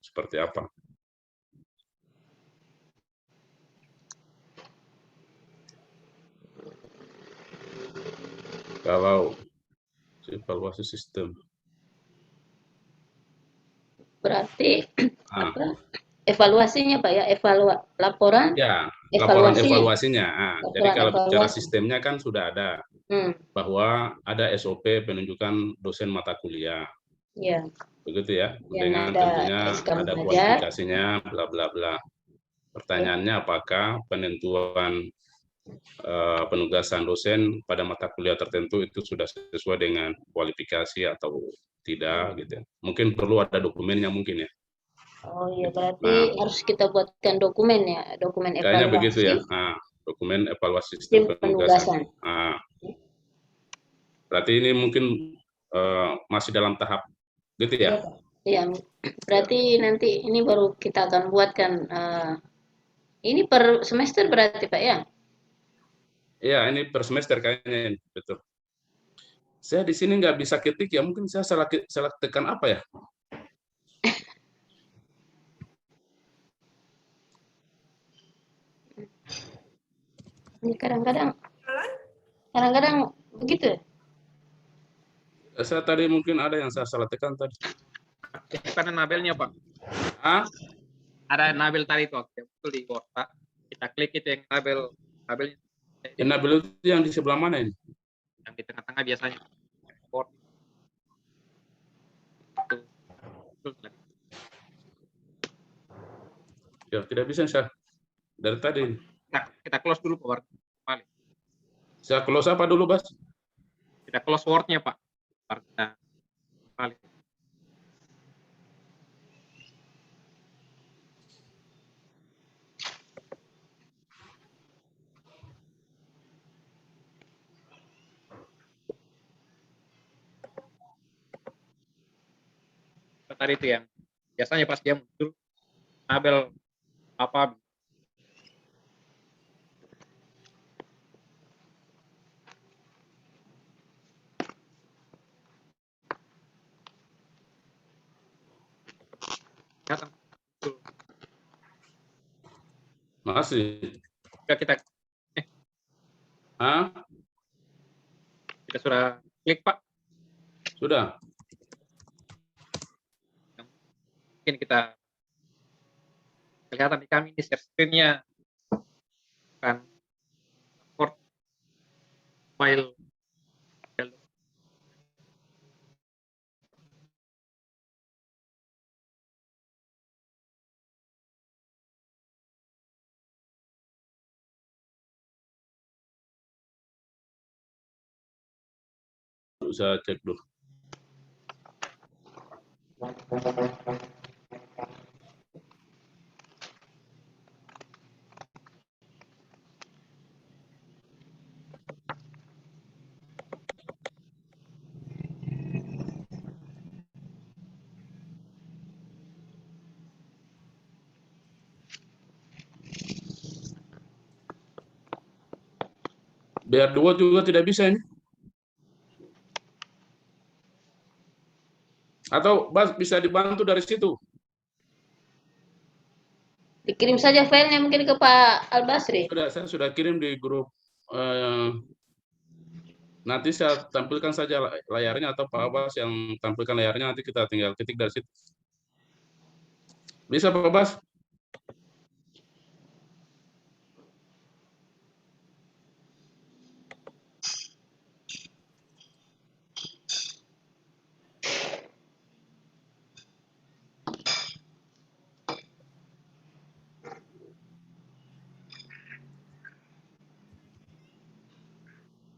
seperti apa. Kalau evaluasi sistem. Berarti Ah, evaluasinya Pak ya, laporan ya, laporan evaluasinya. evaluasinya. Jadi Laporan kalau bicara evaluasi. sistemnya kan sudah ada Hmm, bahwa ada SOP penunjukan dosen mata kuliah. ya. Begitu ya, Dan dengan ada tentunya SK ada mengajar. kualifikasinya, bla bla bla. Ya. Pertanyaannya apakah penentuan penugasan dosen pada mata kuliah tertentu itu sudah sesuai dengan kualifikasi atau tidak gitu ya. Mungkin perlu ada dokumennya mungkin ya. Oh iya, Gitu. berarti Nah, harus kita buatkan dokumen ya, dokumen kayaknya begitu evaluasi ya. Nah, dokumen evaluasi sistem tim penugasan. penugasan. Nah, berarti ini mungkin masih dalam tahap gitu ya. Iya, Pak. Iya, Ya, berarti nanti ini baru kita akan buatkan ini per semester berarti Pak ya? ya ini per semester kayaknya ini. Betul. Saya di sini nggak bisa ketik ya, mungkin saya salah tekan apa ya? Ini kadang-kadang begitu ya? Saya tadi mungkin ada yang saya salah tekan tadi. Karena Nabelnya Pak. Ah, Ada Nabel tadi tuh, betul di Word Pak. Kita klik itu yang Nabel enable itu yang di sebelah mana ini? yang di tengah-tengah biasanya. Word. Betul. Ya, tidak bisa saya dari tadi. Kita close dulu Pak. Saya close apa dulu, Bas? Kita close Word-nya Pak. Kita kembali. Tadi itu yang biasanya pas dia muncul Nabel apa kelihatan. Masih. Sudah kita Ah, kita sudah klik Pak. sudah. Mungkin kita kelihatan di kami di share screen-nya kan Word file Saya cek dulu. Biar dua juga tidak bisa ini. Atau Bas bisa dibantu dari situ. Dikirim saja filenya mungkin ke Pak Albasri. Saya sudah kirim di grup. Nanti saya tampilkan saja layarnya atau Pak Bas yang tampilkan layarnya, nanti kita tinggal ketik dari situ. Bisa Pak Bas?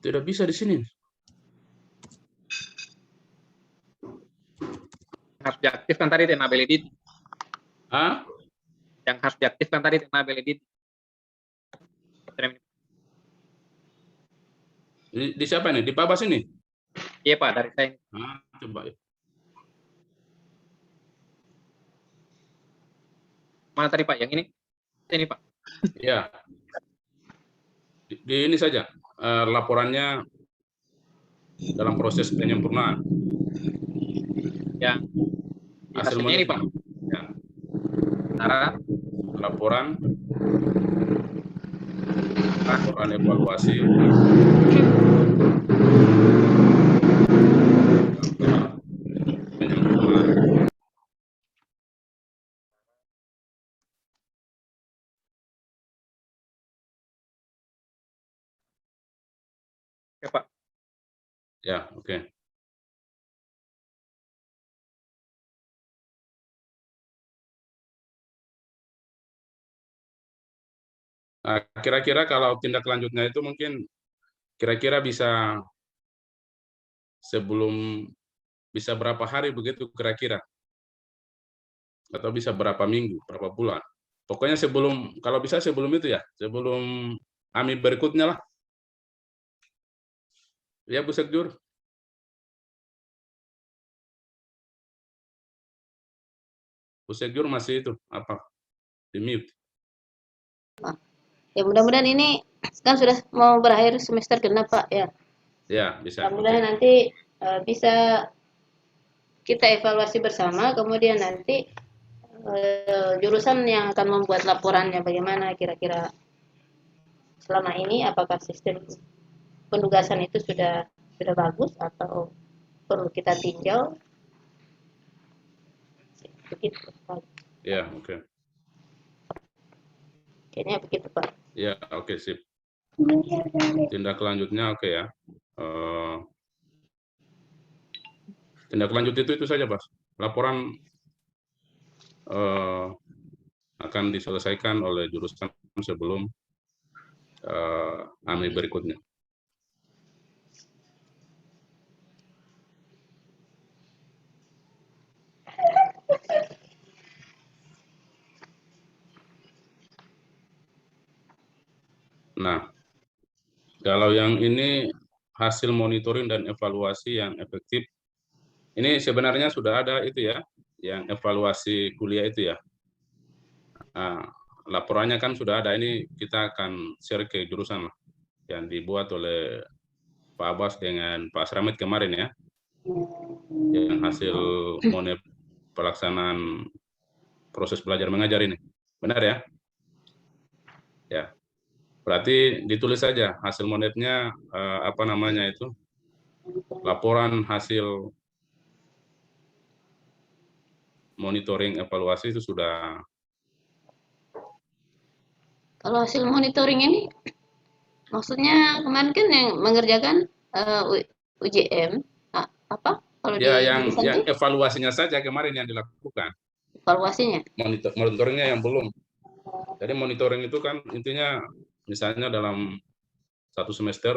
Tidak bisa di sini. harus diaktifkan tadi di Nabel Edit. Ah? Yang harus diaktifkan tadi di Nabel Edit. Di siapa ini? Di Pak Bas ini? Iya Pak, dari saya. Coba ya. Mana tadi Pak? Yang ini? Ini Pak. Ya. Di ini saja. Laporannya dalam proses penyempurnaan. Yang hasil hasilnya ini Pak. Ya. Antara laporan evaluasi penyempurnaan. ya Pak. Ya, oke. Nah, kira-kira kalau tindak lanjutnya itu mungkin kira-kira bisa sebelum, bisa berapa hari begitu kira-kira? Atau bisa berapa minggu, berapa bulan? Pokoknya sebelum, kalau bisa sebelum itu ya, sebelum AMI berikutnya lah. Ya, Bu Sekjur. Bu Sekjur masih itu, apa? Di mute. Ya mudah-mudahan ini kan sudah mau berakhir semester genap Pak ya. Ya, bisa. Mudah-mudahan Oke. nanti bisa kita evaluasi bersama, kemudian nanti jurusan yang akan membuat laporannya bagaimana kira-kira selama ini, apakah sistem penugasan itu sudah bagus atau perlu kita tinjau. Begitu Pak. Ya, oke. Kayaknya begitu Pak. Ya, oke, sip. Tindak lanjutnya oke ya. Tindak lanjut itu saja, Pak. Laporan akan diselesaikan oleh jurusan sebelum AMI berikutnya. Nah, kalau yang ini hasil monitoring dan evaluasi yang efektif, ini sebenarnya sudah ada itu ya, yang evaluasi kuliah itu ya. Nah, laporannya kan sudah ada, ini kita akan share ke jurusan lah, yang dibuat oleh Pak Abbas dengan Pak Sramit kemarin ya, yang hasil pelaksanaan proses belajar mengajar ini. Benar ya? Ya. Berarti ditulis saja hasil monetnya apa namanya itu? Laporan hasil monitoring evaluasi itu sudah. Kalau hasil monitoring ini maksudnya kemarin kan yang mengerjakan UJM apa kalau Ya, di yang jurusan itu evaluasinya saja kemarin yang dilakukan. evaluasinya. Monitoringnya yang belum. Jadi monitoring itu kan intinya misalnya dalam satu semester,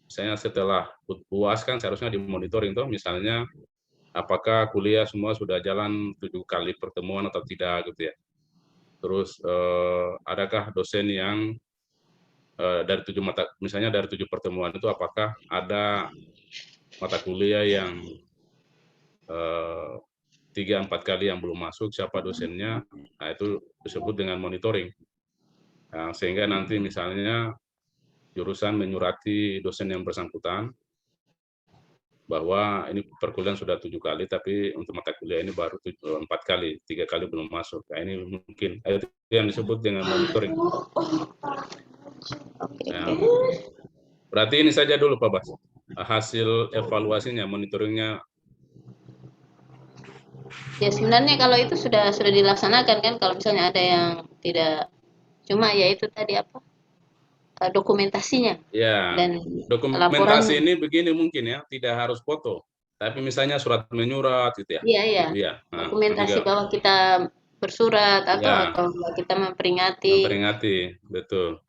misalnya setelah UAS kan seharusnya dimonitoring tuh, misalnya apakah kuliah semua sudah jalan 7 kali pertemuan atau tidak gitu ya. Terus adakah dosen yang dari 7 mata, misalnya dari 7 pertemuan itu apakah ada mata kuliah yang 3-4 kali yang belum masuk, siapa dosennya, nah itu disebut dengan monitoring. Nah, sehingga nanti misalnya jurusan menyurati dosen yang bersangkutan bahwa ini perkuliahan sudah 7 kali, tapi untuk mata kuliah ini baru 4 kali, 3 kali belum masuk. Nah, ini mungkin itu yang disebut dengan monitoring. Nah, berarti ini saja dulu Pak Bas, hasil evaluasinya, monitoringnya. Ya sebenarnya kalau itu sudah dilaksanakan kan, kalau misalnya ada yang tidak, cuma ya itu tadi apa dokumentasinya Ya, dan dokumentasi laporannya. ini begini mungkin ya, tidak harus foto, tapi misalnya surat menyurat gitu ya. Iya iya. Gitu ya. Nah, Dokumentasi juga bahwa kita bersurat ya, atau kita memperingati. memperingati, betul.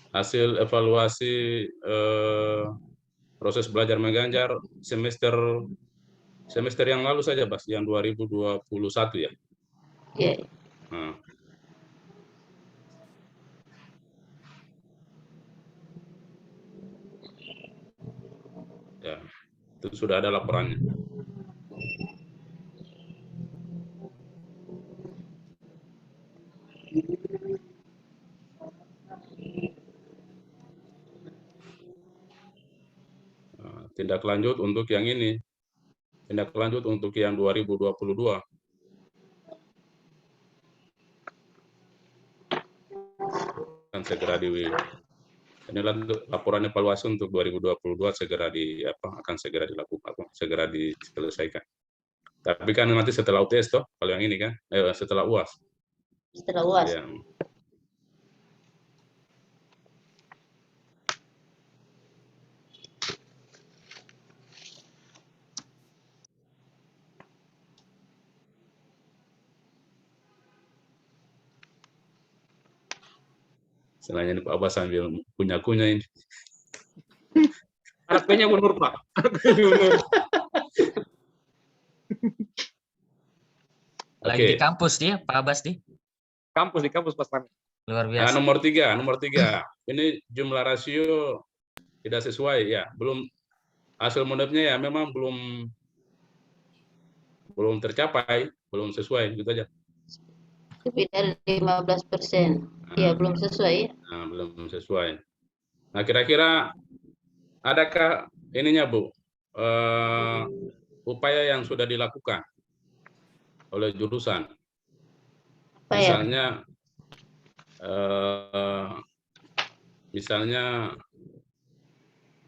Hasil evaluasi proses belajar mengajar semester yang lalu saja, Bas, yang 2021 ya. Iya. Nah, ya, itu sudah ada laporannya. Nah, tindak lanjut untuk yang ini, tindak lanjut untuk yang 2022. segera ini laporan evaluasi untuk 2022 akan segera dilakukan, segera diselesaikan. Tapi kan nanti setelah UTS toh, kalau yang ini kan, setelah UAS. Setelah UAS. Ya. Selain ini Pak Abbas sambil kunyah-kunyah ini. Harapannya mundur, Pak. Mundur. Lagi Oke. di kampus dia, Pak Abbas nih. Di kampus Mas Fahmi. Luar Nah, biasa. nomor tiga. Ini jumlah rasio tidak sesuai ya. Belum hasil monopnya ya memang belum tercapai, belum sesuai gitu aja. Lebih dari 15%. Ya, belum sesuai ya. Nah, belum sesuai. Nah, kira-kira adakah ininya Bu, upaya yang sudah dilakukan oleh jurusan? Apa ya? Misalnya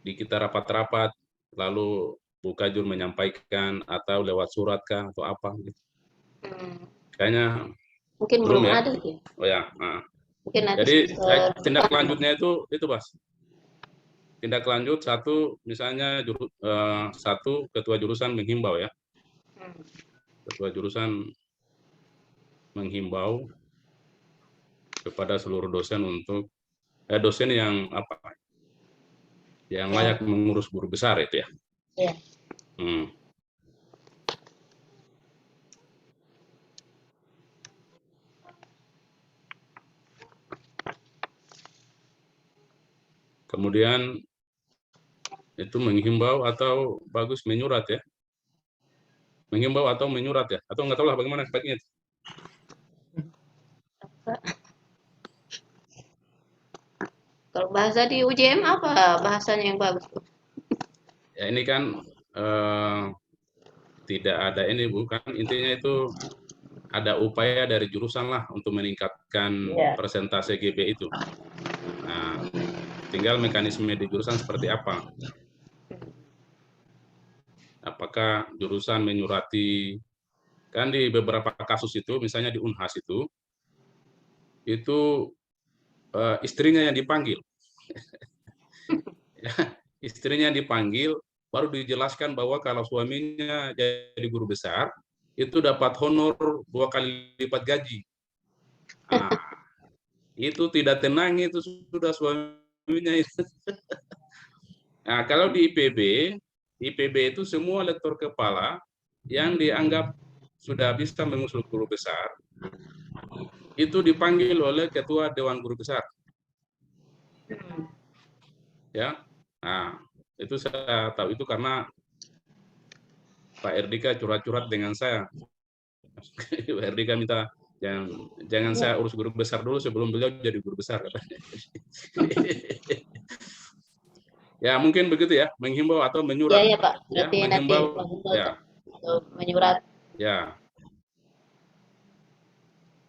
di kita rapat-rapat, lalu Bu Kajur menyampaikan atau lewat surat kah atau apa gitu. Kayaknya Mungkin belum belum ya? ada ya. Oh ya. Nah. Mungkin nanti Jadi tindak depan. lanjutnya itu Mas. Tindak lanjut satu, misalnya satu ketua jurusan menghimbau ya. Ketua jurusan menghimbau kepada seluruh dosen untuk dosen yang yang layak mengurus guru besar itu ya. Ya. Kemudian itu menghimbau atau bagus menyurat ya. Menghimbau atau menyurat ya, atau nggak tahu lah bagaimana baiknya. Kalau bahasa di UJM apa bahasanya yang bagus? Ya ini kan tidak ada ini bukan, intinya itu ada upaya dari jurusan lah untuk meningkatkan persentase GB itu. Nah, tinggal mekanisme di jurusan seperti apa. Apakah jurusan menyurati, kan di beberapa kasus itu, misalnya di Unhas itu istrinya yang dipanggil. Istrinya dipanggil, baru dijelaskan bahwa kalau suaminya jadi guru besar, itu dapat honor 2 kali lipat gaji. Nah, itu tidak tenang itu sudah suaminya itu. Nah, kalau di IPB itu semua lektor kepala yang dianggap sudah bisa mengusul guru besar, itu dipanggil oleh ketua Dewan Guru Besar. Ya, nah itu saya tahu itu karena Pak Erdika curhat-curhat dengan saya. Pak Erdika minta jangan saya urus guru besar dulu sebelum beliau jadi guru besar katanya. Ya mungkin begitu ya, menghimbau atau menyurat. Iya Pak, Ya, berarti menghimbau, ya. Atau menyurat. Ya.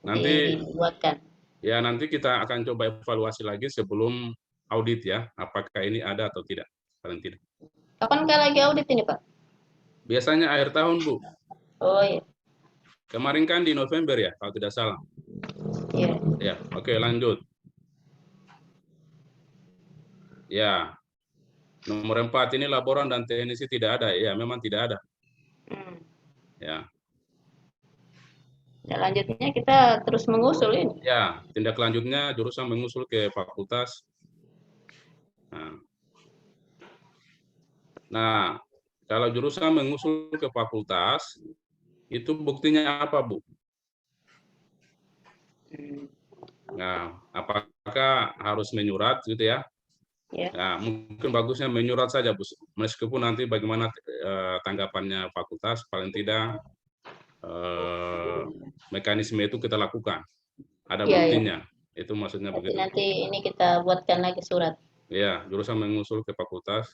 Nanti dibuatkan. Ya nanti kita akan coba evaluasi lagi sebelum audit ya, apakah ini ada atau tidak, paling tidak. Kapan lagi audit ini Pak? Biasanya akhir tahun Bu. Oh iya. Kemarin kan di November ya, kalau tidak salah. Iya. Ya, oke lanjut. Ya, nomor 4 ini laporan dan teknisi tidak ada. Ya, memang tidak ada. Ya. Tindak lanjutnya kita terus mengusul ini. Ya, tindak lanjutnya jurusan mengusul ke fakultas. Nah, kalau jurusan mengusul ke fakultas, itu buktinya apa, Bu? Nah, apakah harus menyurat gitu ya? Ya. Nah, mungkin bagusnya menyurat saja, Bu. Meskipun nanti bagaimana tanggapannya fakultas, paling tidak mekanisme itu kita lakukan. Ada buktinya. Itu maksudnya begitu. Nanti ini kita buatkan lagi surat. Ya, jurusan mengusul ke fakultas.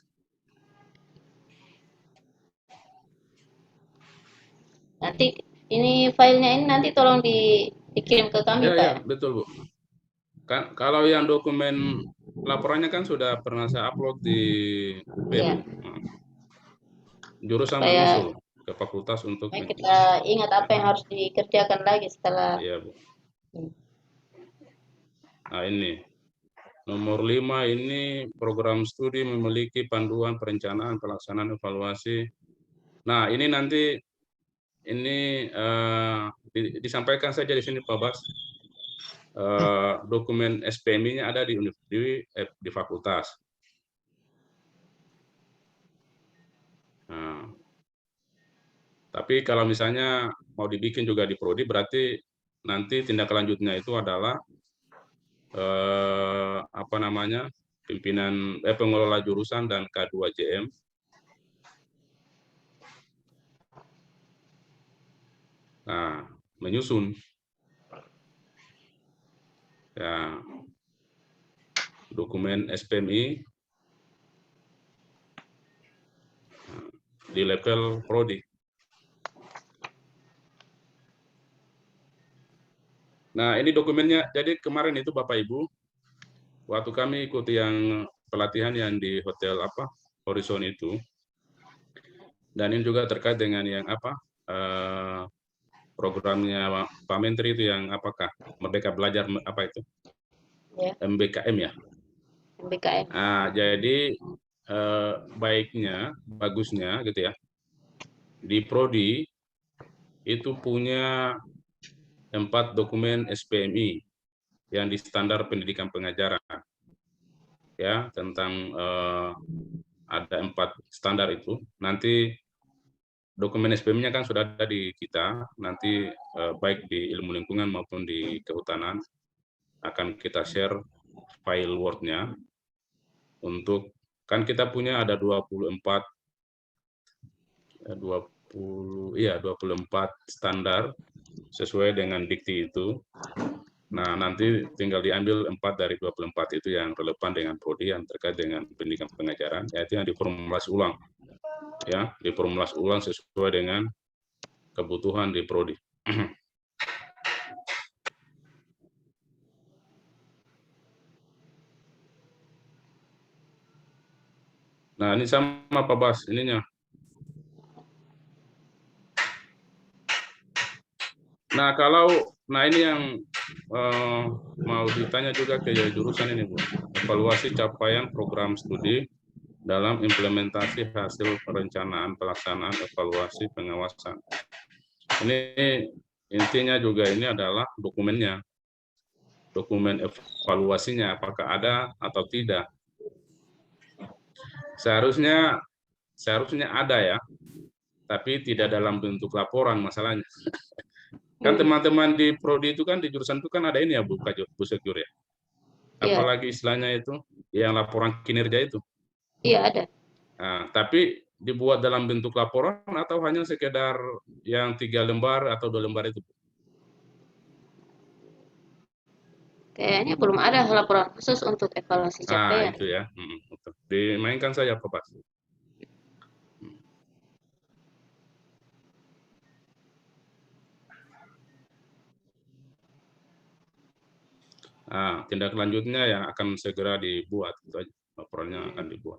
Nanti ini filenya ini nanti tolong dikirim ke kami, Ya, Pak. ya, betul, Bu. Kan kalau yang dokumen laporannya kan sudah pernah saya upload di UP, Iya, Bu. Nah, jurusan supaya menyusul ke fakultas untuk kita ingat apa yang harus dikerjakan lagi setelah. iya, Bu. Nah, ini nomor 5 ini program studi memiliki panduan perencanaan pelaksanaan evaluasi. Nah, ini nanti ini disampaikan saja di sini Pak Bas. Dokumen SPMI-nya ada di fakultas. Nah, tapi kalau misalnya mau dibikin juga di prodi, berarti nanti tindak lanjutnya itu adalah apa namanya, pimpinan pengelola jurusan dan K2JM. Nah, menyusun ya dokumen SPMI di level prodi. Nah, ini dokumennya. Jadi kemarin itu Bapak Ibu, waktu kami ikut yang pelatihan yang di hotel apa Horizon itu, dan ini juga terkait dengan yang apa programnya Pak Menteri itu yang apakah Merdeka Belajar apa itu Ya, MBKM ya. MBKM. Nah, jadi bagusnya gitu ya, di prodi itu punya 4 dokumen SPMI yang di standar pendidikan pengajaran ya, tentang ada 4 standar itu. Nanti dokumen SPM-nya kan sudah ada di kita, nanti baik di ilmu lingkungan maupun di kehutanan akan kita share file Word-nya untuk, kan kita punya ada 24 standar sesuai dengan dikti itu. Nah, nanti tinggal diambil 4 dari 24 itu yang relevan dengan prodi yang terkait dengan pendidikan pengajaran, yaitu yang diformulasi ulang. Ya, diformulasi ulang sesuai dengan kebutuhan di prodi. Nah, ini sama Pak Bas, ininya. Nah, ini yang mau ditanya juga ke jurusan ini, Bu. Evaluasi capaian program studi dalam implementasi hasil perencanaan, pelaksanaan, evaluasi, pengawasan. Ini intinya juga ini adalah dokumennya. Dokumen evaluasinya apakah ada atau tidak. Seharusnya ada ya, tapi tidak dalam bentuk laporan masalahnya. Kan teman-teman di prodi itu kan di jurusan itu kan ada ini ya Bu Sekjur ya. Iya, Apalagi istilahnya itu yang laporan kinerja itu. iya ada. Nah, tapi dibuat dalam bentuk laporan atau hanya sekedar yang 3 lembar atau 2 lembar itu? Kayaknya belum ada laporan khusus untuk evaluasi capaian. Itu ya. Dimainkan saja Pak Bas. Nah, tindak lanjutnya yang akan segera dibuat, itu aja. Laporannya akan dibuat.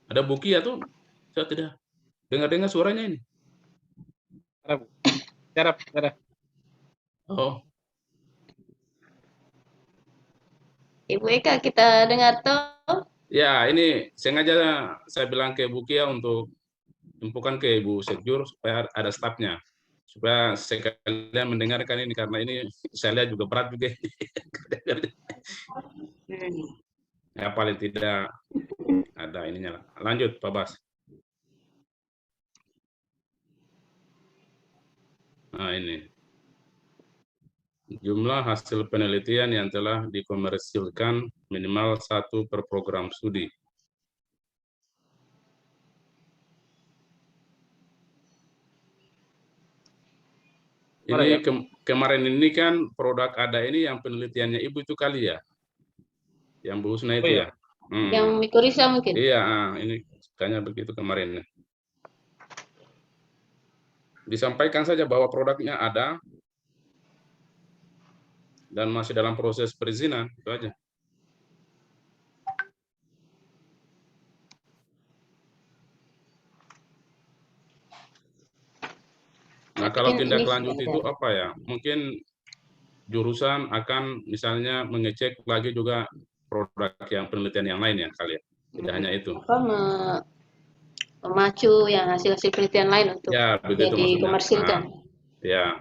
Ada Buki ya tuh? Saya tidak dengar suaranya ini. Ada, Bu. Ada. Oh, Ibu Eka, kita dengar toh? ya ini sengaja saya bilang ke Buki ya untuk infokan ke Ibu Sekjur supaya ada stafnya. Supaya sekalian mendengarkan ini karena ini saya lihat juga berat juga. Ya paling tidak ada ininya lah. Lanjut Pak Bas. Nah ini jumlah hasil penelitian yang telah dikomersilkan minimal 1 per program studi. Ini kemarin ini kan produk ada ini yang penelitiannya Ibu itu kali ya, yang Bu Husna itu ya. Yang mikorisa mungkin? Iya, ini kayaknya begitu kemarin. disampaikan saja bahwa produknya ada dan masih dalam proses perizinan, itu aja. Nah, kalau Mungkin tindak ini lanjut sudah itu ada. apa ya? Mungkin jurusan akan misalnya mengecek lagi juga produk yang penelitian yang lain ya kali ya. Tidak hanya itu. Apa memacu yang hasil-hasil penelitian lain untuk Ya, begitu jadi maksudnya. komersilkan. Ya.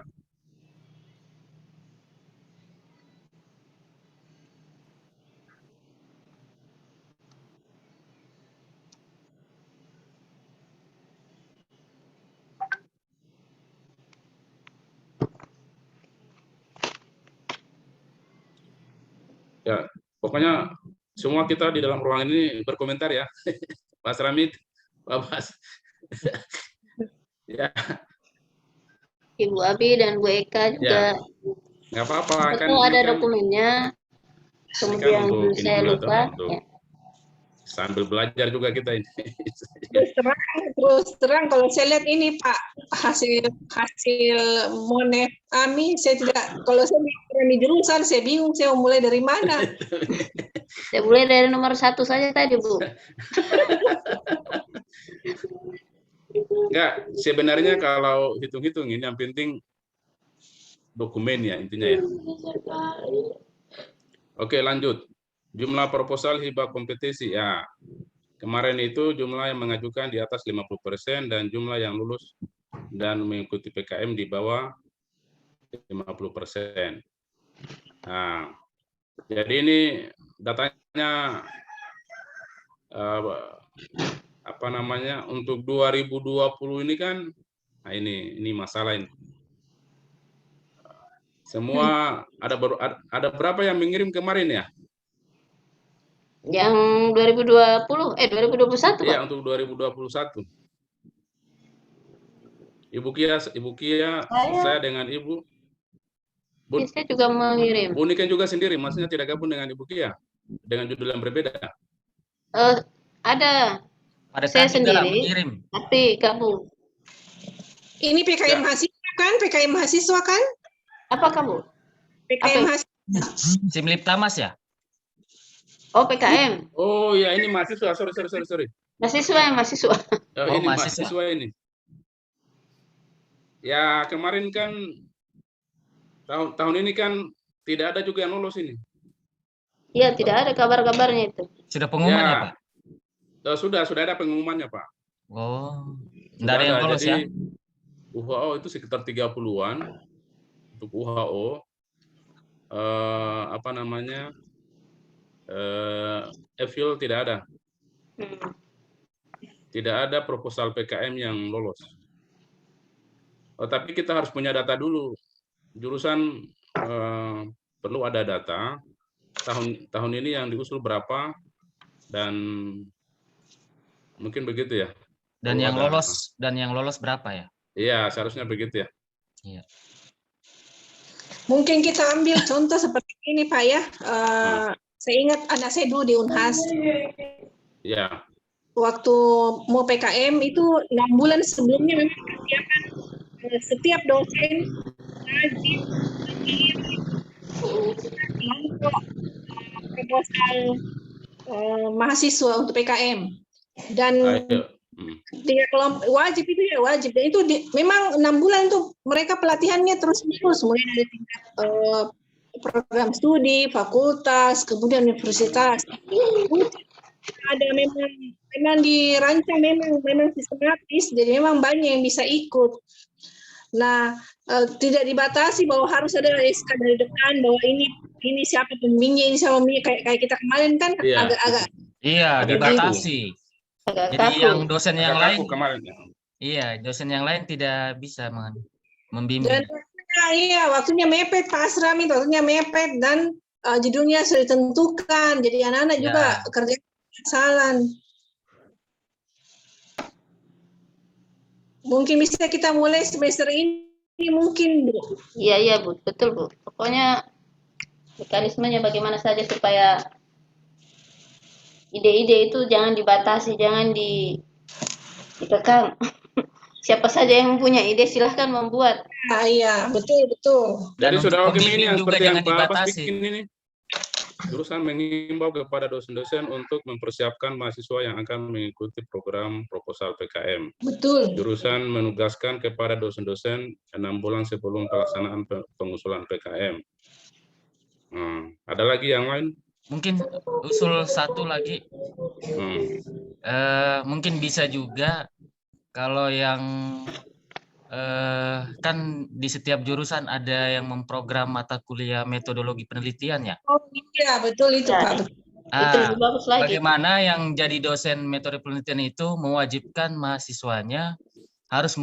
Ya, pokoknya semua kita di dalam ruangan ini berkomentar ya. Mas Ramit, Pak Bas. Ya, Ibu Abi dan Bu Eka juga. ya, nggak apa-apa kan Betul ini ada kan dokumennya. Kemudian untuk ini saya juga toh, lupa. untuk Ya. sambil belajar juga kita ini. Terus terang kalau saya lihat ini Pak, hasil Monef Ami, saya tidak, kalau saya berani jurusan saya bingung saya mau mulai dari mana. Saya mulai dari nomor 1 saja tadi, Bu. Enggak, sebenarnya kalau hitung-hitung ini yang penting dokumen ya intinya ya. Oke, lanjut. Jumlah proposal hibah kompetisi ya. Kemarin itu jumlah yang mengajukan di atas 50% dan jumlah yang lulus dan mengikuti PKM di bawah 50%. Nah, jadi ini datanya apa namanya untuk 2020 ini kan, nah ini masalah ini. Semua ada berapa yang mengirim kemarin ya? Yang 2021, Pak. Iya, untuk 2021. Ibu Kia, saya dengan Ibu. Saya juga mengirim. Bu Niken juga sendiri, maksudnya tidak gabung dengan Ibu Kia, dengan judul yang berbeda. Ada. Pada Saya saat juga lah sendiri, mengirim. tapi gabung. Ini PKM mahasiswa kan? PKM mahasiswa kan? Apa kamu? PKM Apa? mahasiswa. Simlip Tamas ya? Oh, PKM. Oh ya, ini mahasiswa, sorry. Mahasiswa. Oh, ini mahasiswa. mahasiswa ini. Ya, kemarin kan tahun ini kan tidak ada juga yang lolos ini. Iya, tidak ada kabar-kabarnya itu. Sudah pengumuman ya, Pak? Sudah ada pengumumannya, Pak. Oh, Sudah tidak ada yang lolos jadi, ya? WHO itu sekitar 30-an untuk WHO. Apa namanya? EFIL tidak ada. Tidak ada proposal PKM yang lolos. Tapi kita harus punya data dulu. Jurusan perlu ada data. Tahun ini yang diusul berapa dan mungkin begitu ya. Dan yang lolos berapa ya? Iya, seharusnya begitu ya. Iya. Mungkin kita ambil contoh seperti ini Pak ya. Saya ingat anak saya dulu di Unhas. Iya. Waktu mau PKM itu 6 bulan sebelumnya memang persiapan setiap dosen wajib untuk proposal mahasiswa untuk PKM dan tiga kelompok wajib itu ya wajib dan itu memang 6 bulan itu mereka pelatihannya terus menerus mulai dari tingkat program studi, fakultas, kemudian universitas. Ada memang dirancang memang sistematis, jadi memang banyak yang bisa ikut. Nah, tidak dibatasi bahwa harus ada SK dari depan bahwa ini siapa pembimbingnya, ini siapa pembimbingnya kayak kita kemarin kan agak-agak. Iya, dibatasi. Jadi yang dosen yang lain kemarin. Iya, dosen yang lain tidak bisa membimbing. Dan waktunya mepet Pak Asram itu, waktunya mepet dan judulnya sudah ditentukan. Jadi anak-anak juga kerja kesalahan. Mungkin bisa kita mulai semester ini mungkin Bu. Iya Bu, betul Bu. Pokoknya mekanismenya bagaimana saja supaya ide-ide itu jangan dibatasi, jangan dikekang. siapa saja yang mempunyai ide silahkan membuat. Ah, iya, betul. Jadi Dan sudah untuk oke ini pembimbing yang juga seperti yang jangan Pak Abbas dibatasi. bikin ini. Jurusan mengimbau kepada dosen-dosen untuk mempersiapkan mahasiswa yang akan mengikuti program proposal PKM. Betul. Jurusan menugaskan kepada dosen-dosen 6 bulan sebelum pelaksanaan pengusulan PKM. Ada lagi yang lain? Mungkin usul satu lagi, mungkin bisa juga kalau yang kan di setiap jurusan ada yang memprogram mata kuliah metodologi penelitian ya. Oh iya, betul itu Ya, Pak. itu lebih bagus lagi. Bagaimana yang jadi dosen metode penelitian itu mewajibkan mahasiswanya harus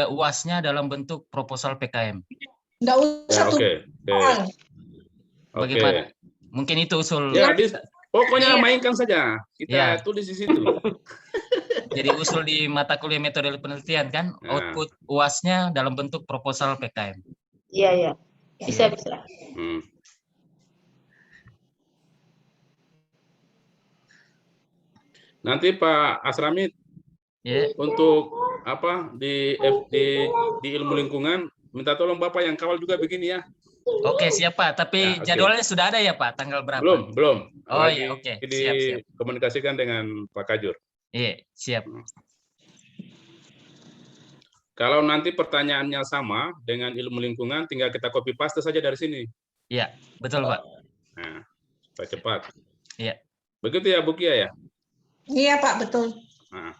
UAS-nya dalam bentuk proposal PKM. Nggak usah Ya, tuh. Bagaimana? Mungkin itu usul. Ya, pokoknya mainkan saja. Ya. Kita tulis di situ. Jadi usul di mata kuliah metode penelitian kan, output UAS-nya dalam bentuk proposal PKM. Iya, iya. Bisa. Nanti Pak Asrami untuk apa di ilmu lingkungan minta tolong Bapak yang kawal juga begini ya. Oke, siap Pak. Tapi Ya, jadwalnya sudah ada ya Pak, tanggal berapa? Belum. Oh Lagi iya, oke. Siap. Komunikasikan dengan Pak Kajur. Iya, siap. Kalau nanti pertanyaannya sama dengan ilmu lingkungan, tinggal kita copy paste saja dari sini. Iya, betul Pak. Nah, supaya cepat. Iya. Begitu ya Bu Kia ya? Iya Pak, betul. Nah.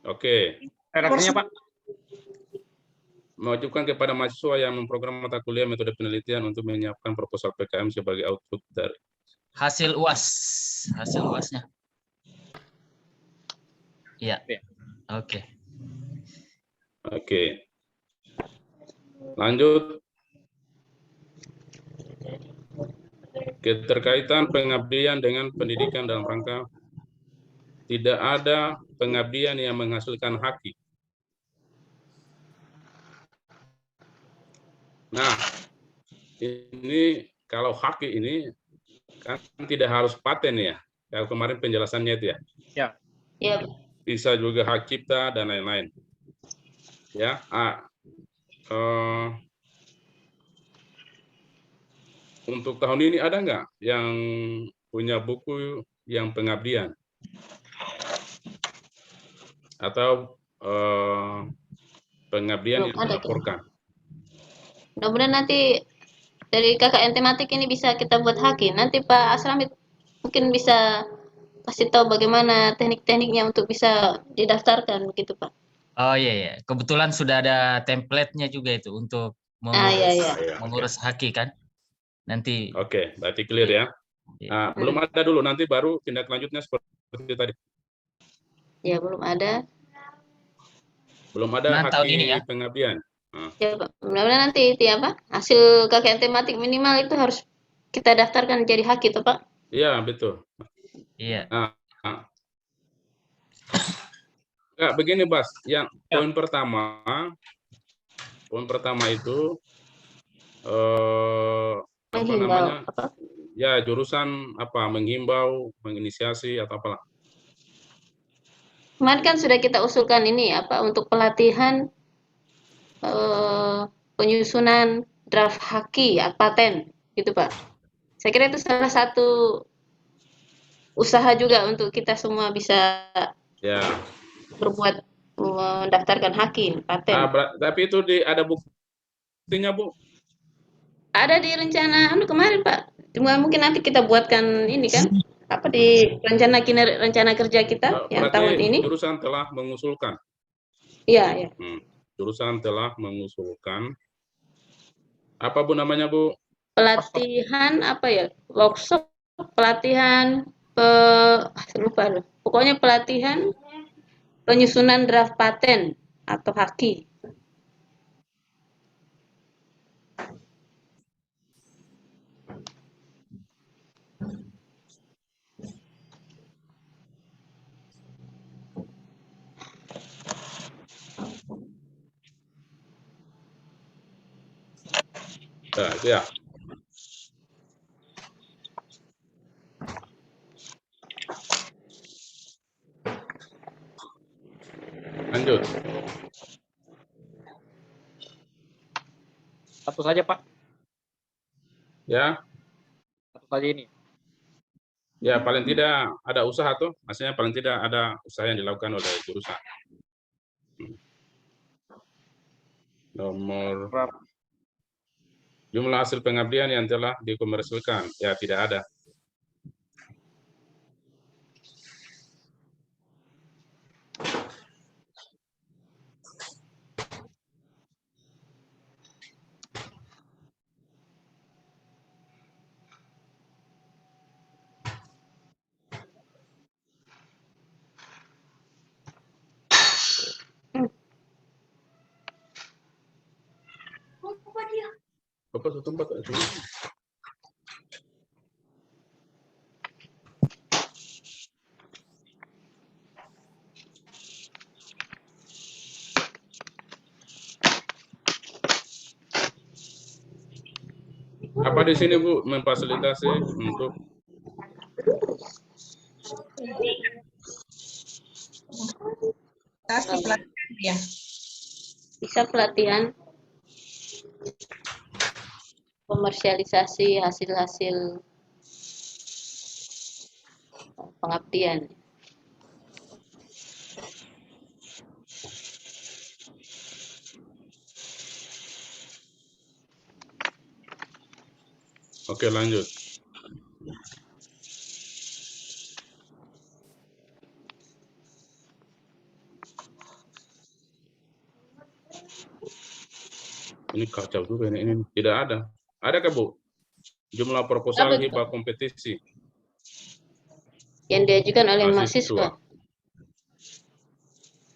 Oke. Redaksinya Pak. Mewajibkan kepada mahasiswa yang memprogram mata kuliah metode penelitian untuk menyiapkan proposal PKM sebagai output dari hasil UAS-nya. Iya. Oke. Lanjut. Keterkaitan pengabdian dengan pendidikan dalam rangka tidak ada pengabdian yang menghasilkan haki. Nah, ini kalau haki ini kan tidak harus paten ya. Kalau kemarin penjelasannya itu ya. Ya. Bisa juga hak cipta dan lain-lain. Ya. Untuk tahun ini ada nggak yang punya buku yang pengabdian? Atau pengabdian yang dilaporkan? Mudah-mudahan nanti dari KKN tematik ini bisa kita buat haki. Nanti Pak Asrami mungkin bisa kasih tahu bagaimana teknik-tekniknya untuk bisa didaftarkan begitu Pak. Oh iya. Kebetulan sudah ada template-nya juga itu untuk mengurus haki kan. Nanti. Oke, berarti clear ya. Belum ada dulu, nanti baru tindak lanjutnya seperti tadi. Ya, belum ada. Belum ada haki tahun ini ya. pengabdian. Ya, mudah-mudahan nanti itu ya Pak. Hasil KKN tematik minimal itu harus kita daftarkan jadi haki toh Pak. Iya, betul. Iya. Ya, begini Bas, yang poin pertama itu ya jurusan apa, menghimbau, menginisiasi atau apalah. Kemarin kan sudah kita usulkan ini apa untuk pelatihan penyusunan draft haki ya, paten gitu Pak. Saya kira itu salah satu usaha juga untuk kita semua bisa berbuat mendaftarkan haki paten. Tapi itu ada buktinya Bu? Ada di rencana kemarin Pak. Cuma mungkin nanti kita buatkan ini kan apa di rencana kerja kita yang tahun ini. Jurusan telah mengusulkan. Iya. Jurusan telah mengusulkan. Apa Bu namanya Bu? Pelatihan apa ya? Workshop, pelatihan lupa loh. Pokoknya pelatihan penyusunan draft paten atau haki. Nah, itu ya. Lanjut. Satu saja, Pak. Ya, Satu saja ini. ya paling tidak ada usaha tuh, maksudnya paling tidak ada usaha yang dilakukan oleh jurusan. Nomor jumlah hasil pengabdian yang telah dikomersilkan, ya tidak ada. Bapak satu tempat itu. Apa di sini Bu memfasilitasi untuk Kasih pelatihan ya. Bisa pelatihan komersialisasi hasil-hasil pengabdian. Oke, lanjut. Ini kacau juga ini. Tidak ada. Adakah Bu? Jumlah proposal Apa itu? hibah kompetisi Yang diajukan oleh mahasiswa. mahasiswa.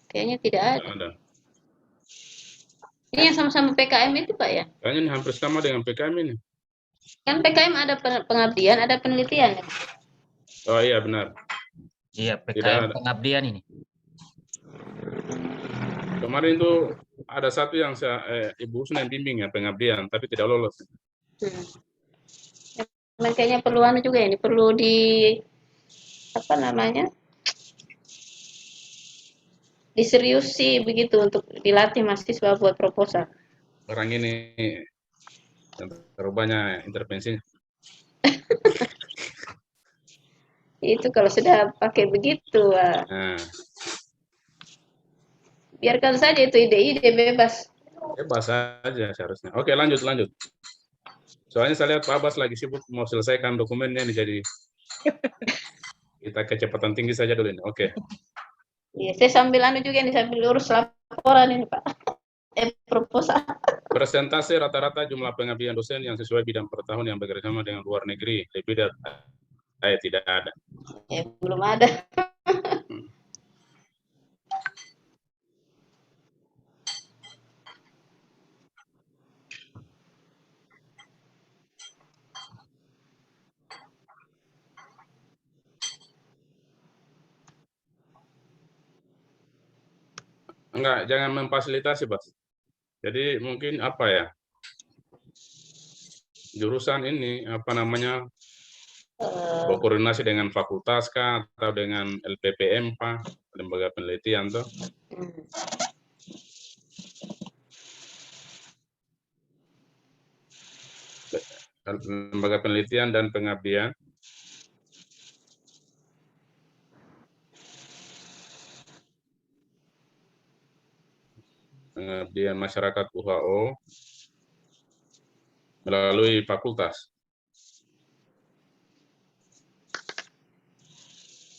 Kayaknya tidak ada. Tidak ada. Ini yang sama-sama PKM itu Pak ya? Kayaknya ini hampir sama dengan PKM ini. Kan PKM ada pengabdian, ada penelitian. Oh iya benar. Iya, Tidak PKM ada. pengabdian ini. Kemarin itu ada satu yang Ibu Husna yang bimbing ya pengabdian, tapi tidak lolos. Memang kayaknya perlu anu juga ini, perlu di apa namanya? Diseriusi begitu untuk dilatih mahasiswa buat proposal. Orang ini yang terlalu banyak intervensinya. Itu kalau sudah pakai begitu, Nah, biarkan saja itu ide-ide bebas. bebas saja seharusnya. Oke, lanjut. Soalnya saya lihat Pak Abbas lagi sibuk mau selesaikan dokumennya ini, jadi kita kecepatan tinggi saja dulu ini. Oke. Iya, saya sambil anu juga nih, sambil urus laporan ini Pak. Proposal. Persentase rata-rata jumlah pengabdian dosen yang sesuai bidang per tahun yang bekerjasama dengan luar negeri lebih dari tidak ada. Belum ada. Enggak, jangan memfasilitasi, Pak. Jadi mungkin apa ya? Jurusan ini apa namanya? Berkoordinasi dengan fakultas kah atau dengan LPPM Pak, lembaga penelitian tuh. Lembaga penelitian dan pengabdian. Pengabdian masyarakat UHO melalui fakultas.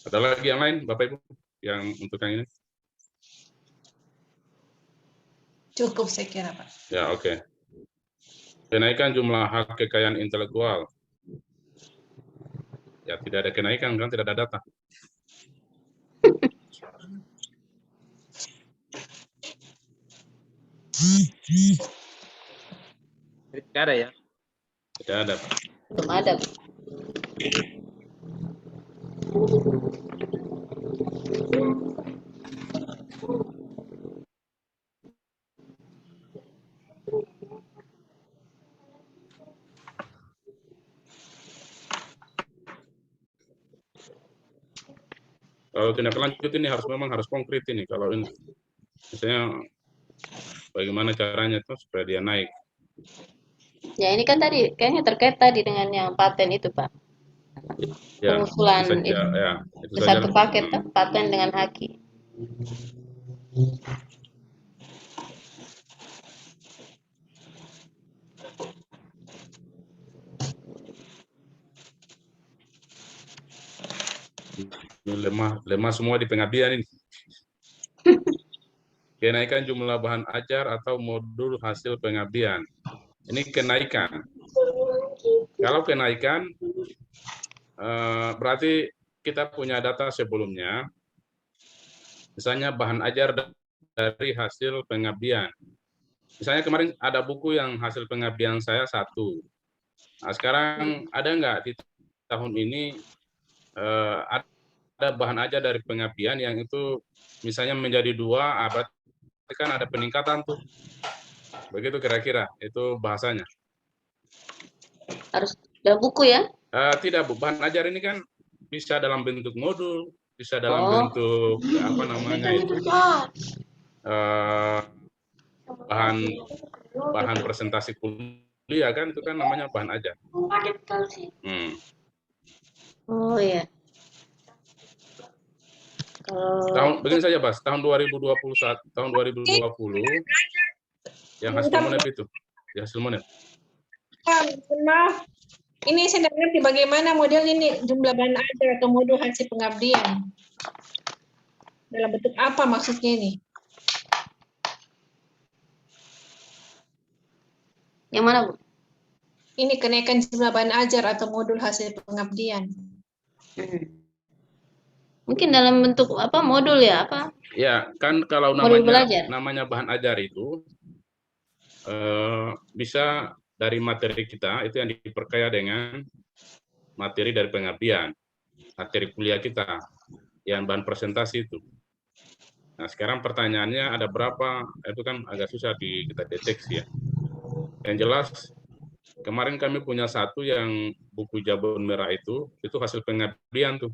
Ada lagi yang lain, Bapak Ibu, yang untuk yang ini? Cukup saya kira Pak. Ya, oke. Kenaikan jumlah hak kekayaan intelektual. Ya, tidak ada kenaikan, kan tidak ada data. Tidak ada ya? Tidak ada, Pak. Belum ada. Kalau tindak lanjut ini memang harus konkret ini kalau ini. Misalnya bagaimana caranya tuh supaya dia naik. Ya ini kan tadi kayaknya terkait tadi dengan yang paten itu Pak. Ya, Pengusulan itu saja, itu. ya, itu saja. Satu paket kan, paten dengan haki. Ini lemah semua di pengabdian ini. Kenaikan jumlah bahan ajar atau modul hasil pengabdian. Ini kenaikan. Kalau kenaikan, berarti kita punya data sebelumnya, misalnya bahan ajar dari hasil pengabdian. Misalnya kemarin ada buku yang hasil pengabdian saya 1. Nah, sekarang ada nggak di tahun ini ada bahan ajar dari pengabdian yang itu misalnya menjadi 2, berarti kan ada peningkatan tuh. Begitu kira-kira, itu bahasanya. Harus ada buku ya? Tidak, Bu. Bahan ajar ini kan bisa dalam bentuk modul, bisa dalam Oh. bentuk apa namanya itu bahan presentasi kuliah kan, itu kan namanya bahan ajar. Oh ya. Kalau Begini saja, Bas. Tahun 2020 yang hasil monep itu, ya hasil monep. Maaf, ini saya tidak ngerti bagaimana model ini jumlah bahan ajar atau modul hasil pengabdian. Dalam bentuk apa maksudnya ini? yang mana Bu? Ini kenaikan jumlah bahan ajar atau modul hasil pengabdian. Mungkin dalam bentuk apa modul ya apa? Ya, kan kalau Modul belajar. namanya bahan ajar itu bisa dari materi kita itu yang diperkaya dengan materi dari pengabdian, materi kuliah kita, yang bahan presentasi itu. Nah, sekarang pertanyaannya ada berapa? Itu kan agak susah kita deteksi ya. Yang jelas, kemarin kami punya 1 yang buku Jabon Merah itu hasil pengabdian tuh,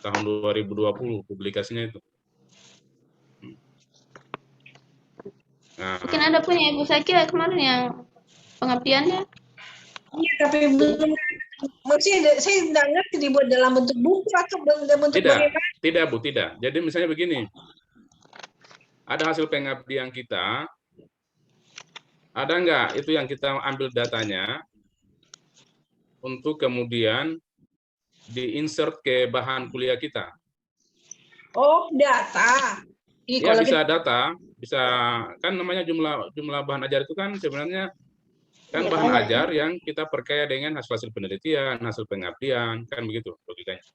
tahun 2020 publikasinya itu. Nah, Mungkin ada punya Ibu Sakira kemarin yang pengabdiannya. Iya, tapi belum. Maksudnya saya tidak ngerti dibuat dalam bentuk buku atau dalam bentuk bagaimana? Tidak, Bu, tidak. Jadi misalnya begini, ada hasil pengabdian kita, ada nggak itu yang kita ambil datanya untuk kemudian di-insert ke bahan kuliah kita? Oh, data. Iya, bisa data, bisa kan namanya jumlah bahan ajar itu kan sebenarnya kan bahan ajar yang kita perkaya dengan hasil penelitian, hasil pengabdian, kan begitu logikanya.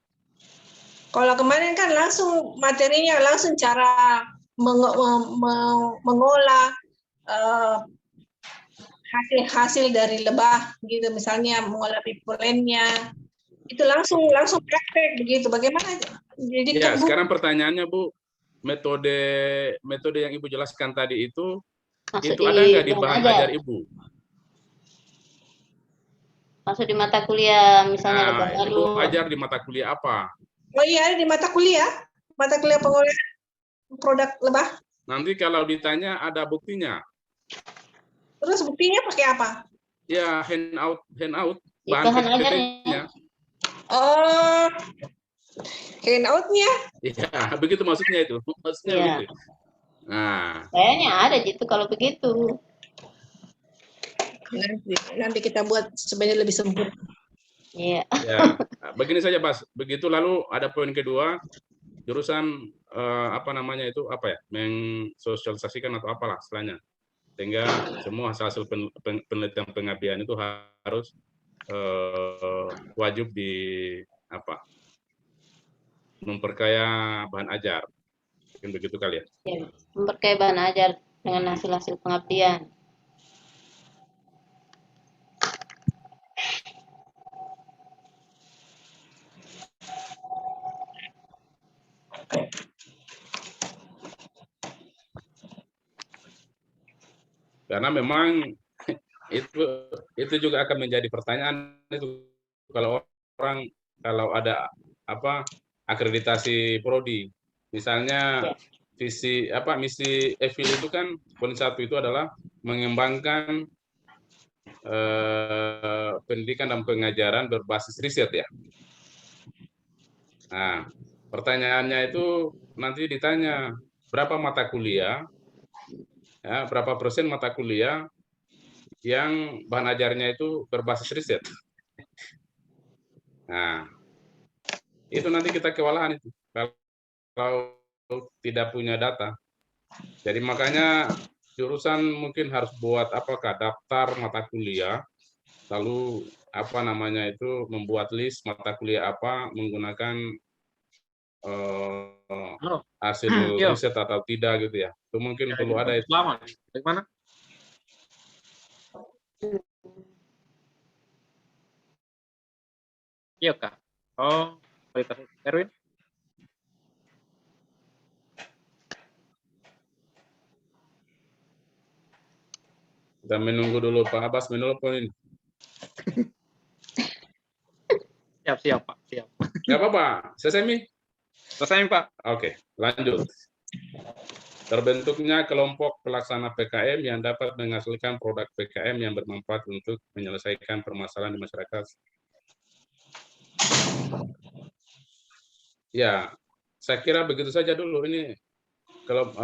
Kalau kemarin kan langsung materinya langsung cara mengolah hasil dari lebah gitu, misalnya mengolah pipulennya itu langsung praktek begitu. Bagaimana? Jadi ya, sekarang pertanyaannya Bu, metode yang Ibu jelaskan tadi itu ada nggak di bahan ajar Ibu? Masuk di mata kuliah misalnya lebah Ibu ajar di mata kuliah apa? Oh iya, di mata kuliah pengolahan produk lebah. Nanti kalau ditanya ada buktinya. Terus buktinya pakai apa? Ya, handout bahan ajarnya. Oh, handoutnya? Iya, begitu maksudnya itu. Maksudnya begitu. Nah, kayaknya ada gitu kalau begitu. Nanti kita buat sebenarnya lebih sempurna. Iya. Ya, begini saja, Mas. Begitu lalu ada poin kedua, jurusan apa namanya itu apa ya? Mensosialisasikan atau apalah istilahnya. Sehingga semua hasil penelitian pengabdian itu harus wajib memperkaya bahan ajar. Mungkin begitu kali ya. Memperkaya bahan ajar dengan hasil pengabdian. Karena memang itu juga akan menjadi pertanyaan itu kalau ada akreditasi prodi, misalnya misi EVIL itu kan poin 1 itu adalah mengembangkan pendidikan dan pengajaran berbasis riset ya. Nah, pertanyaannya itu nanti ditanya berapa mata kuliah, ya, berapa persen mata kuliah yang bahan ajarnya itu berbasis riset. Nah, itu nanti kita kewalahan itu kalau tidak punya data. Jadi makanya jurusan mungkin harus buat apakah daftar mata kuliah, lalu apa namanya itu membuat list mata kuliah apa menggunakan hasil Yo. riset atau tidak gitu ya. Itu mungkin perlu ada itu. Lama. Bagaimana? Iya kak. Oh, kualitas Erwin. Kita menunggu dulu Pak Abbas menelpon ini. Siap Pak. Siap. Nggak apa-apa, selesai Mi? Selesai Pak. Oke, lanjut. Terbentuknya kelompok pelaksana PKM yang dapat menghasilkan produk PKM yang bermanfaat untuk menyelesaikan permasalahan di masyarakat. Ya, saya kira begitu saja dulu. Ini kalau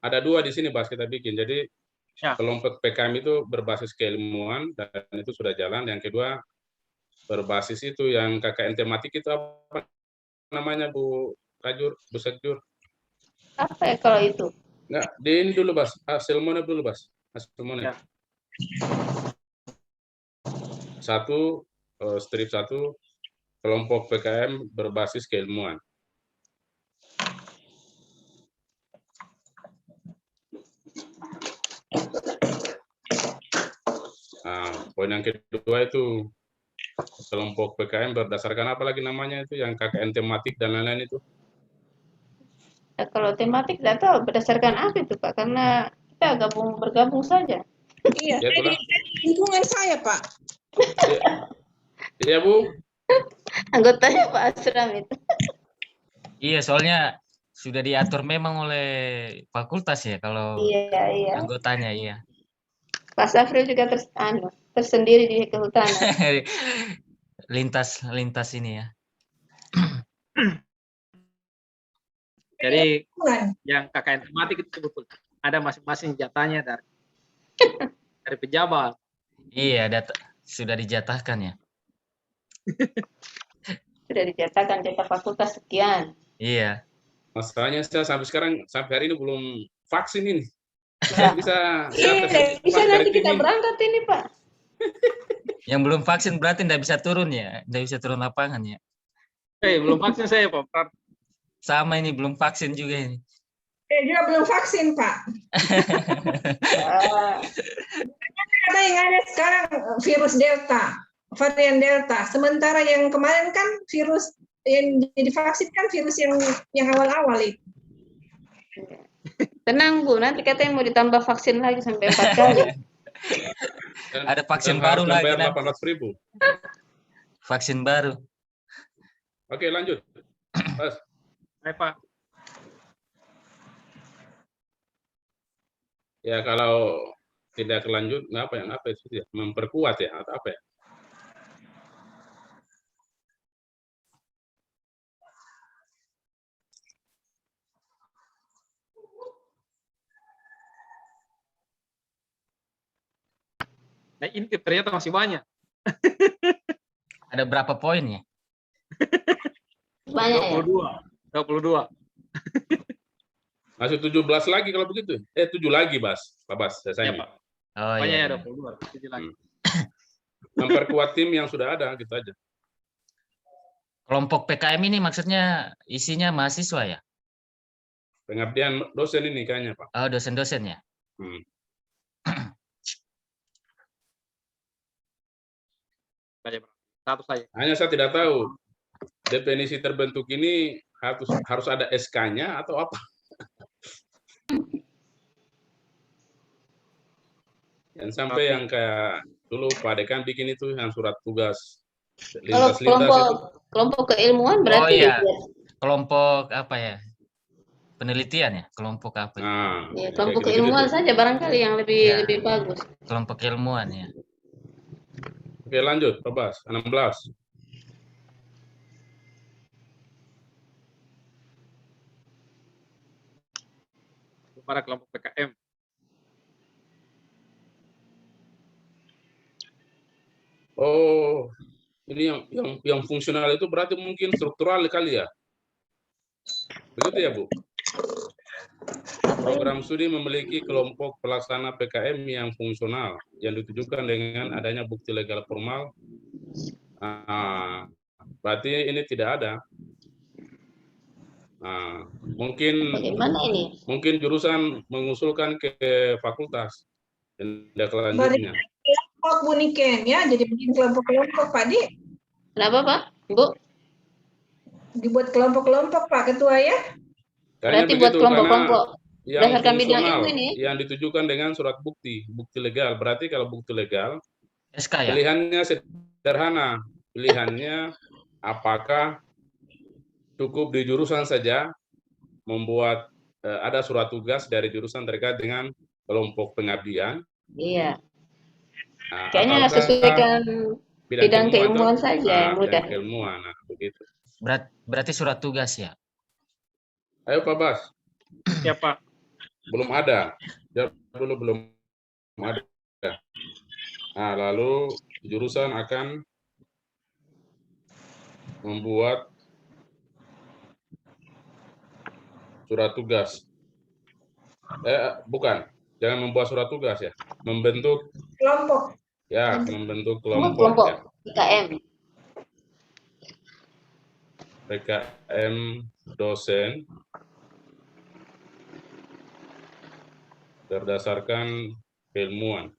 ada 2 di sini Bas kita bikin. Jadi Ya. kelompok PKM itu berbasis keilmuan dan itu sudah jalan. Yang kedua berbasis itu yang KKN tematik itu apa namanya Bu Kajur, Bu Sekjur? Apa ya kalau itu? Enggak, di ini dulu Bas, hasil monep dulu Bas. Hasil monep. Ya. 1 strip 1 kelompok PKM berbasis keilmuan. Nah, poin yang kedua itu kelompok PKM berdasarkan apa lagi namanya itu yang KKN tematik dan lain-lain itu. Ya, kalau tematik tidak tahu berdasarkan apa itu Pak, karena kita bergabung saja. Iya, Ya, itulah. lingkungan saya, Pak. Iya Bu. Anggotanya Pak Asram itu. Iya, soalnya sudah diatur memang oleh fakultas ya kalau Iya. anggotanya, iya. Pak Safril juga tersendiri di kehutanan. lintas ini ya. Jadi yang KKN tematik itu betul. Ada masing-masing jatahnya dari pejabat. Iya, sudah dijatahkan ya. Sudah dijatahkan jatah fakultas sekian. Iya. Masalahnya saya sampai hari ini belum vaksin ini. Saya bisa Bisa nanti kita berangkat ini Pak. Yang belum vaksin berarti tidak bisa turun ya, tidak bisa turun lapangan ya. Belum vaksin saya Pak. Sama ini belum vaksin juga ini. Juga belum vaksin Pak. Ada yang ada sekarang virus Delta, varian Delta. Sementara yang kemarin kan virus yang divaksin kan virus yang awal-awal itu. Tenang Bu, nanti katanya mau ditambah vaksin lagi sampai 4 kali. Ada vaksin baru lagi. 800.000. Vaksin baru. Oke, lanjut. Mas. Hai Pak. Ya kalau tidak lanjut, apa itu ya? Memperkuat ya atau apa ya? Nah, ini ternyata masih banyak. Ada berapa poinnya? Banyak ya? 22. Masih 17 lagi kalau begitu. 7 lagi, Bas. Pak Bas, saya. Ya, Pak. Oh Banyak iya. ya 22. 7 lagi. Memperkuat tim yang sudah ada, gitu aja. Kelompok PKM ini maksudnya isinya mahasiswa ya? Pengabdian dosen ini kayaknya, Pak. Oh, dosen-dosen ya? Satu saja. Hanya saya tidak tahu definisi terbentuk ini harus ada SK-nya atau apa? Yang sampai yang kayak dulu Pak Dekan bikin itu yang surat tugas Kalau kelompok keilmuan berarti iya. Kelompok apa ya? penelitian ya, kelompok apa? itu? Nah, Ya, kayak kelompok gitu-gitu keilmuan tuh. saja barangkali yang lebih Ya. lebih bagus. Kelompok ilmuwan ya. Oke, lanjut, Pak Bas. 16. Para kelompok PKM. Oh, ini yang fungsional itu berarti mungkin struktural kali ya? Begitu ya, Bu? Program studi memiliki kelompok pelaksana PKM yang fungsional, yang ditujukan dengan adanya bukti legal formal. Berarti ini tidak ada. Bagaimana ini? Mungkin jurusan mengusulkan ke fakultas tindak lanjutnya. Kelompok Bu Niken ya, jadi bikin kelompok-kelompok Pak Di. Kenapa Pak? Bu? Dibuat kelompok-kelompok Pak Ketua ya. Berarti Kayaknya buat begitu, kelompok-kelompok karena yang berdasarkan bidang fungsional, ilmu ini. yang ditujukan dengan surat bukti legal. Berarti kalau bukti legal, SK ya. pilihannya sederhana. Pilihannya apakah cukup di jurusan saja membuat ada surat tugas dari jurusan terkait dengan kelompok pengabdian. Iya. Kayaknya Ataukah sesuaikan bidang keilmuan itu, saja yang mudah. bidang keilmuan, begitu. Berarti surat tugas ya. Ayo Pak Bas. Ya Pak. Belum ada. Jawab dulu belum ada. Lalu jurusan akan membuat surat tugas. Bukan. Jangan membuat surat tugas ya. Membentuk Kelompok. ya, membentuk kelompok Kelompok ya. PKM. PKM dosen berdasarkan keilmuan.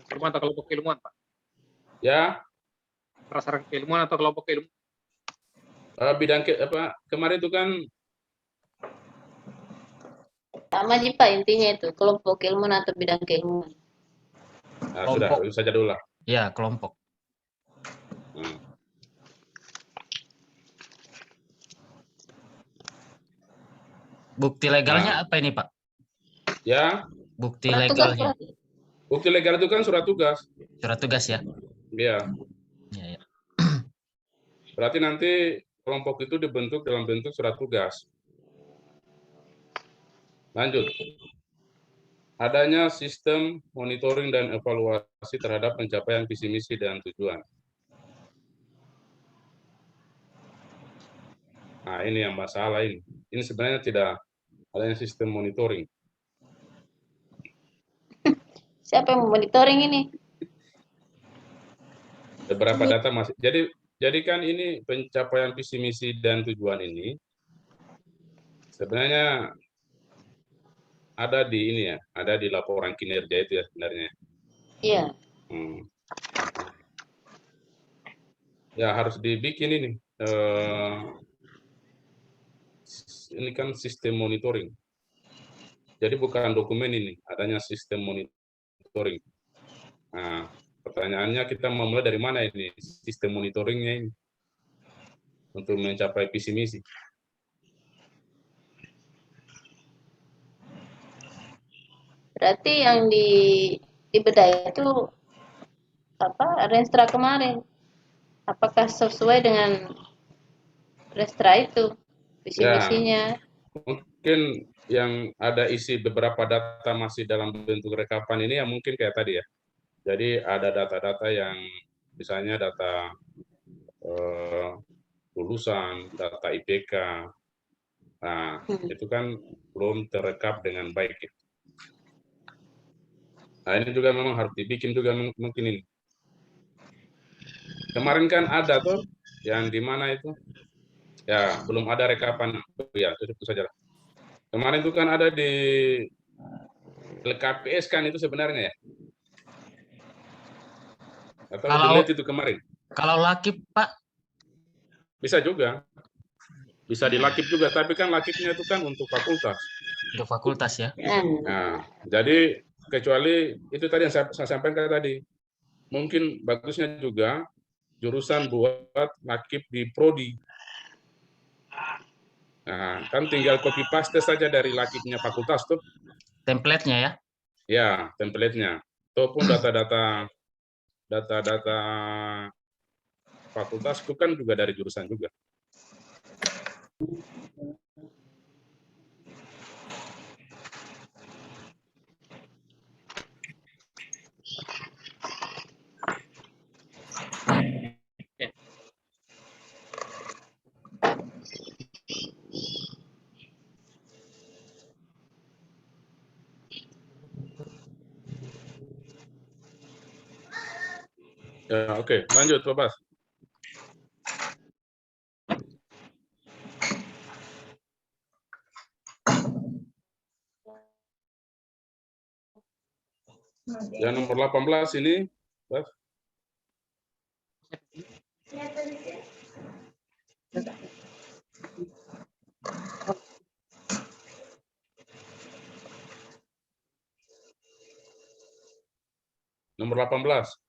Keilmuan atau kelompok keilmuan Pak? Ya, Berdasarkan keilmuan atau kelompok keilmuan? bidang kemarin itu kan Sama aja Pak intinya itu kelompok keilmuan atau bidang keilmuan. sudah itu saja dulu lah. Ya, kelompok. Bukti legalnya apa ini Pak? Ya, Bukti Surat tugas, legalnya. bukti legal itu kan surat tugas. Surat tugas ya. Iya. Ya. Berarti nanti kelompok itu dibentuk dalam bentuk surat tugas. Lanjut. Adanya sistem monitoring dan evaluasi terhadap pencapaian visi misi dan tujuan. Nah, ini yang masalah ini. Ini sebenarnya tidak adanya sistem monitoring. Siapa yang monitoring ini? Beberapa data masih. Jadi kan ini pencapaian visi misi dan tujuan ini sebenarnya ada di ini ya, ada di laporan kinerja itu ya sebenarnya. Iya. Ya harus dibikin ini. Ini kan sistem monitoring. Jadi bukan dokumen ini, adanya sistem monitoring. Nah, pertanyaannya kita mau mulai dari mana ini sistem monitoringnya ini untuk mencapai visi misi. Berarti yang dibedah itu apa? Renstra kemarin. Apakah sesuai dengan Renstra itu visi misinya? Mungkin yang ada isi beberapa data masih dalam bentuk rekapan ini yang mungkin kayak tadi ya. Jadi ada data-data yang misalnya data lulusan, data IPK. Nah, itu kan belum terekap dengan baik. Ya. Nah, ini juga memang harus dibikin juga mungkin ini. Kemarin kan ada tuh yang di mana itu? Ya, belum ada rekapan. Ya, itu saja. Kemarin itu kan ada di LKPS kan itu sebenarnya ya? Atau dilihat itu kemarin? Kalau lakip, Pak? Bisa juga. Bisa dilakip juga, tapi kan lakipnya itu kan untuk fakultas. Untuk fakultas ya? Nah, jadi kecuali itu tadi yang saya sampaikan tadi. Mungkin bagusnya juga jurusan buat lakip di prodi. Nah, kan tinggal copy paste saja dari lakipnya fakultas tuh. Template-nya ya. Ya, template-nya. Ataupun data-data fakultas itu kan juga dari jurusan juga. Ya, oke, lanjut Pak Bas. Yang nomor 18 ini, Bas. Nomor 18.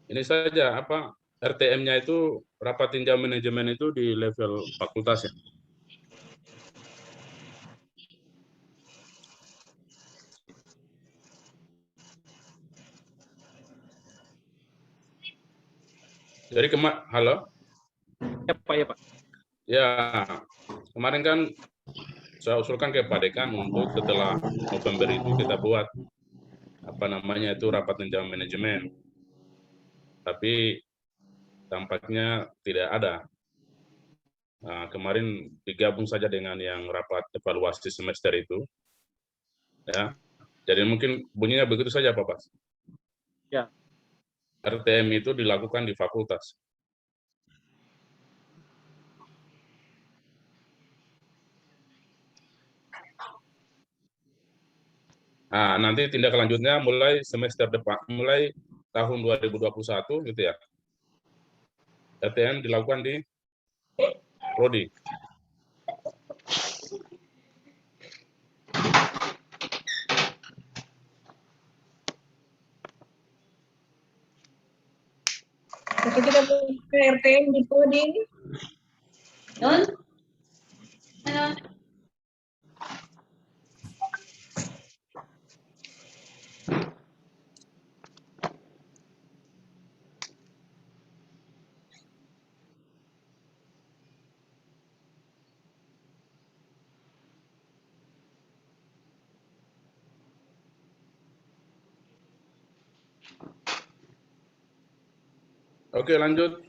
Ini saja apa RTM-nya itu rapat tinjau manajemen itu di level fakultas ya. Jadi halo? Ya Pak, ya Pak. Ya, kemarin kan saya usulkan ke Pak Dekan untuk setelah November itu kita buat apa namanya itu rapat tinjau manajemen. Tapi tampaknya tidak ada. Nah, kemarin digabung saja dengan yang rapat evaluasi semester itu. Ya. Jadi mungkin bunyinya begitu saja Pak Bas. Ya. RTM itu dilakukan di fakultas. Nah, nanti tindak lanjutnya mulai semester depan, mulai tahun 2021 gitu ya. RTM dilakukan di prodi. Tapi kita punya RTM di prodi ini. Oke, lanjut.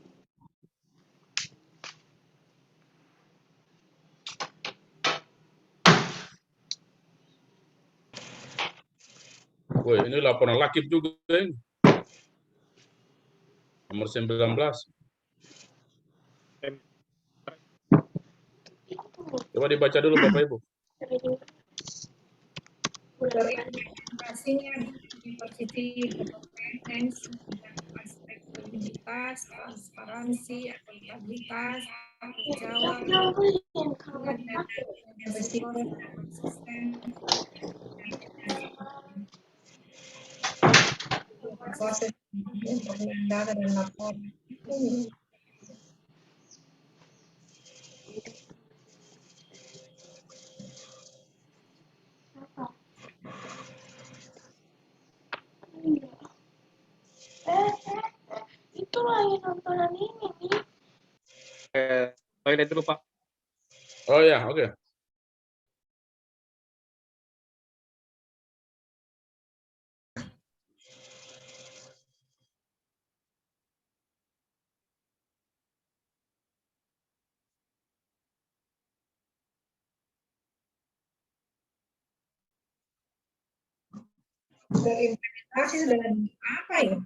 Woi, ini laporan lakip juga ini. Nomor 19. Coba dibaca dulu Bapak Ibu. Presentasinya diversity, kompetensi, aspek kredibilitas, transparansi, akuntabilitas, tanggung jawab, resiko dan konsisten, proses data dan laporan. Itu lagi nontonan ini nih. Toilet dulu Pak. Oh ya, oke. Dari implementasi dengan apa ya?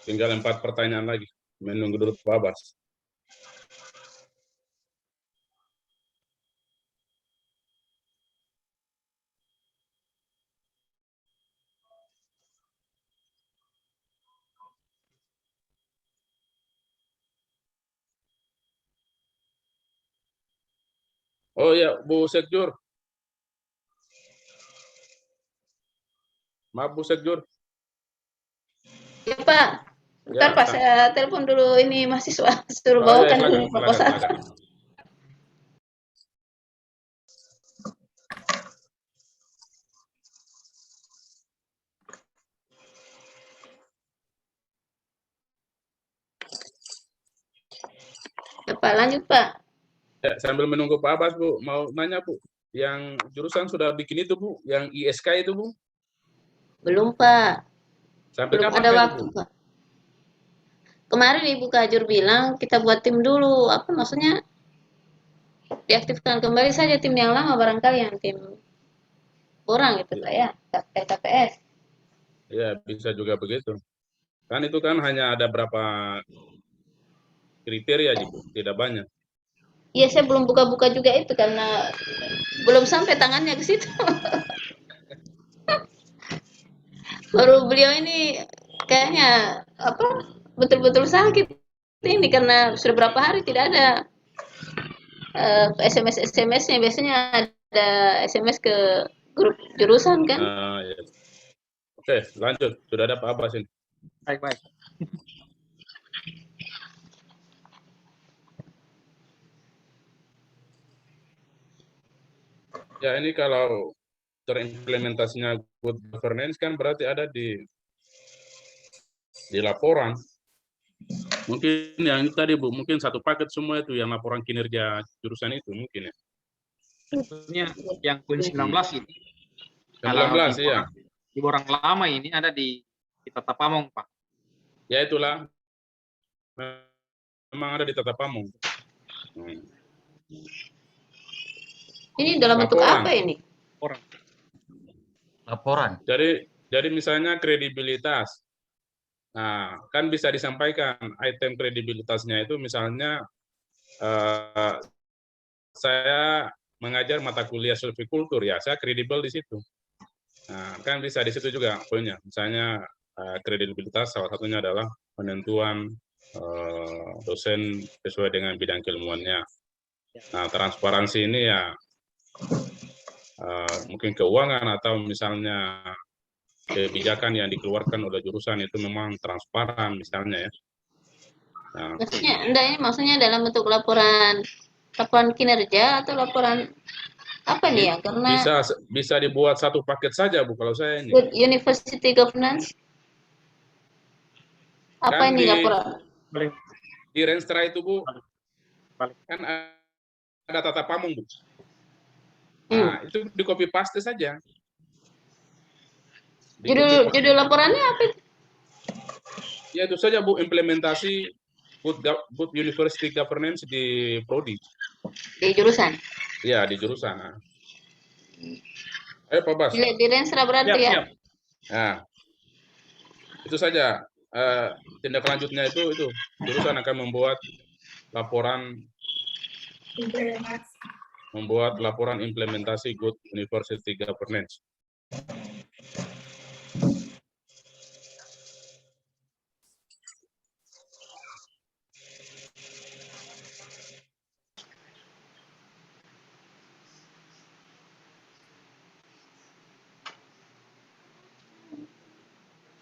Tinggal 4 pertanyaan lagi. Menunggu dulu Pak Bas. Oh ya, Bu Sekjur. Maaf Bu Sekjur. Ya Pak, bentar Ya, Pak, saya telepon dulu ini mahasiswa, suruh oh, ya, bawakan silakan, dulu proposal. silakan. Ya, Pak, lanjut Pak. Ya, sambil menunggu Pak Abbas, Bu, mau nanya, Bu. Yang jurusan sudah bikin itu, Bu, yang ISK itu, Bu. Belum Pak, Sampai belum kapan ada Kak, itu, waktu Bu? Pak. Kemarin Ibu Kajur bilang kita buat tim dulu, apa maksudnya diaktifkan kembali saja tim yang lama barangkali yang tim kurang gitu Pak ya, KPS. Ya, bisa juga begitu. Kan itu kan hanya ada berapa kriteria aja, Bu, tidak banyak. Iya, saya belum buka-buka juga itu karena belum sampai tangannya ke situ. Baru beliau ini kayaknya apa betul-betul sakit ini karena sudah berapa hari tidak ada SMS-nya. Biasanya ada SMS ke grup jurusan kan. Ya. Oke, lanjut. Sudah ada Pak Abbas ini. Baik. Ya, ini kalau terimplementasinya good governance kan berarti ada di laporan. Mungkin yang tadi Bu, mungkin satu paket semua itu yang laporan kinerja jurusan itu mungkin ya. Sebetulnya yang poin 19 ini 19 ya. Di orang lama ini ada di Tata Pamong, Pak. Ya itulah. Memang ada di Tata Pamong. Ini dalam bentuk Laporan. apa ini? Laporan. Jadi misalnya kredibilitas. Nah, kan bisa disampaikan item kredibilitasnya itu misalnya saya mengajar mata kuliah silvikultur ya, saya kredibel di situ. Nah, kan bisa di situ juga poinnya. Misalnya kredibilitas salah satunya adalah penentuan dosen sesuai dengan bidang keilmuannya. Nah, transparansi ini ya mungkin keuangan atau misalnya kebijakan yang dikeluarkan oleh jurusan itu memang transparan misalnya ya. Nah, Maksudnya dalam bentuk laporan kinerja atau laporan apa nih ya? Karena bisa dibuat satu paket saja Bu kalau saya ini. Good University Governance. Apa Kan ini laporan? Di Renstra itu Bu, kan ada Tata Pamong Bu. Nah, itu di copy paste saja. Judul laporannya apa itu? Ya itu saja Bu, implementasi Good University Governance di Prodi. Di jurusan? Ya, di jurusan. Nah. Ayo Pak Bas. Di Renstra berarti ya? Nah, itu saja. Tindak lanjutnya itu jurusan akan membuat laporan implementasi Good University Governance.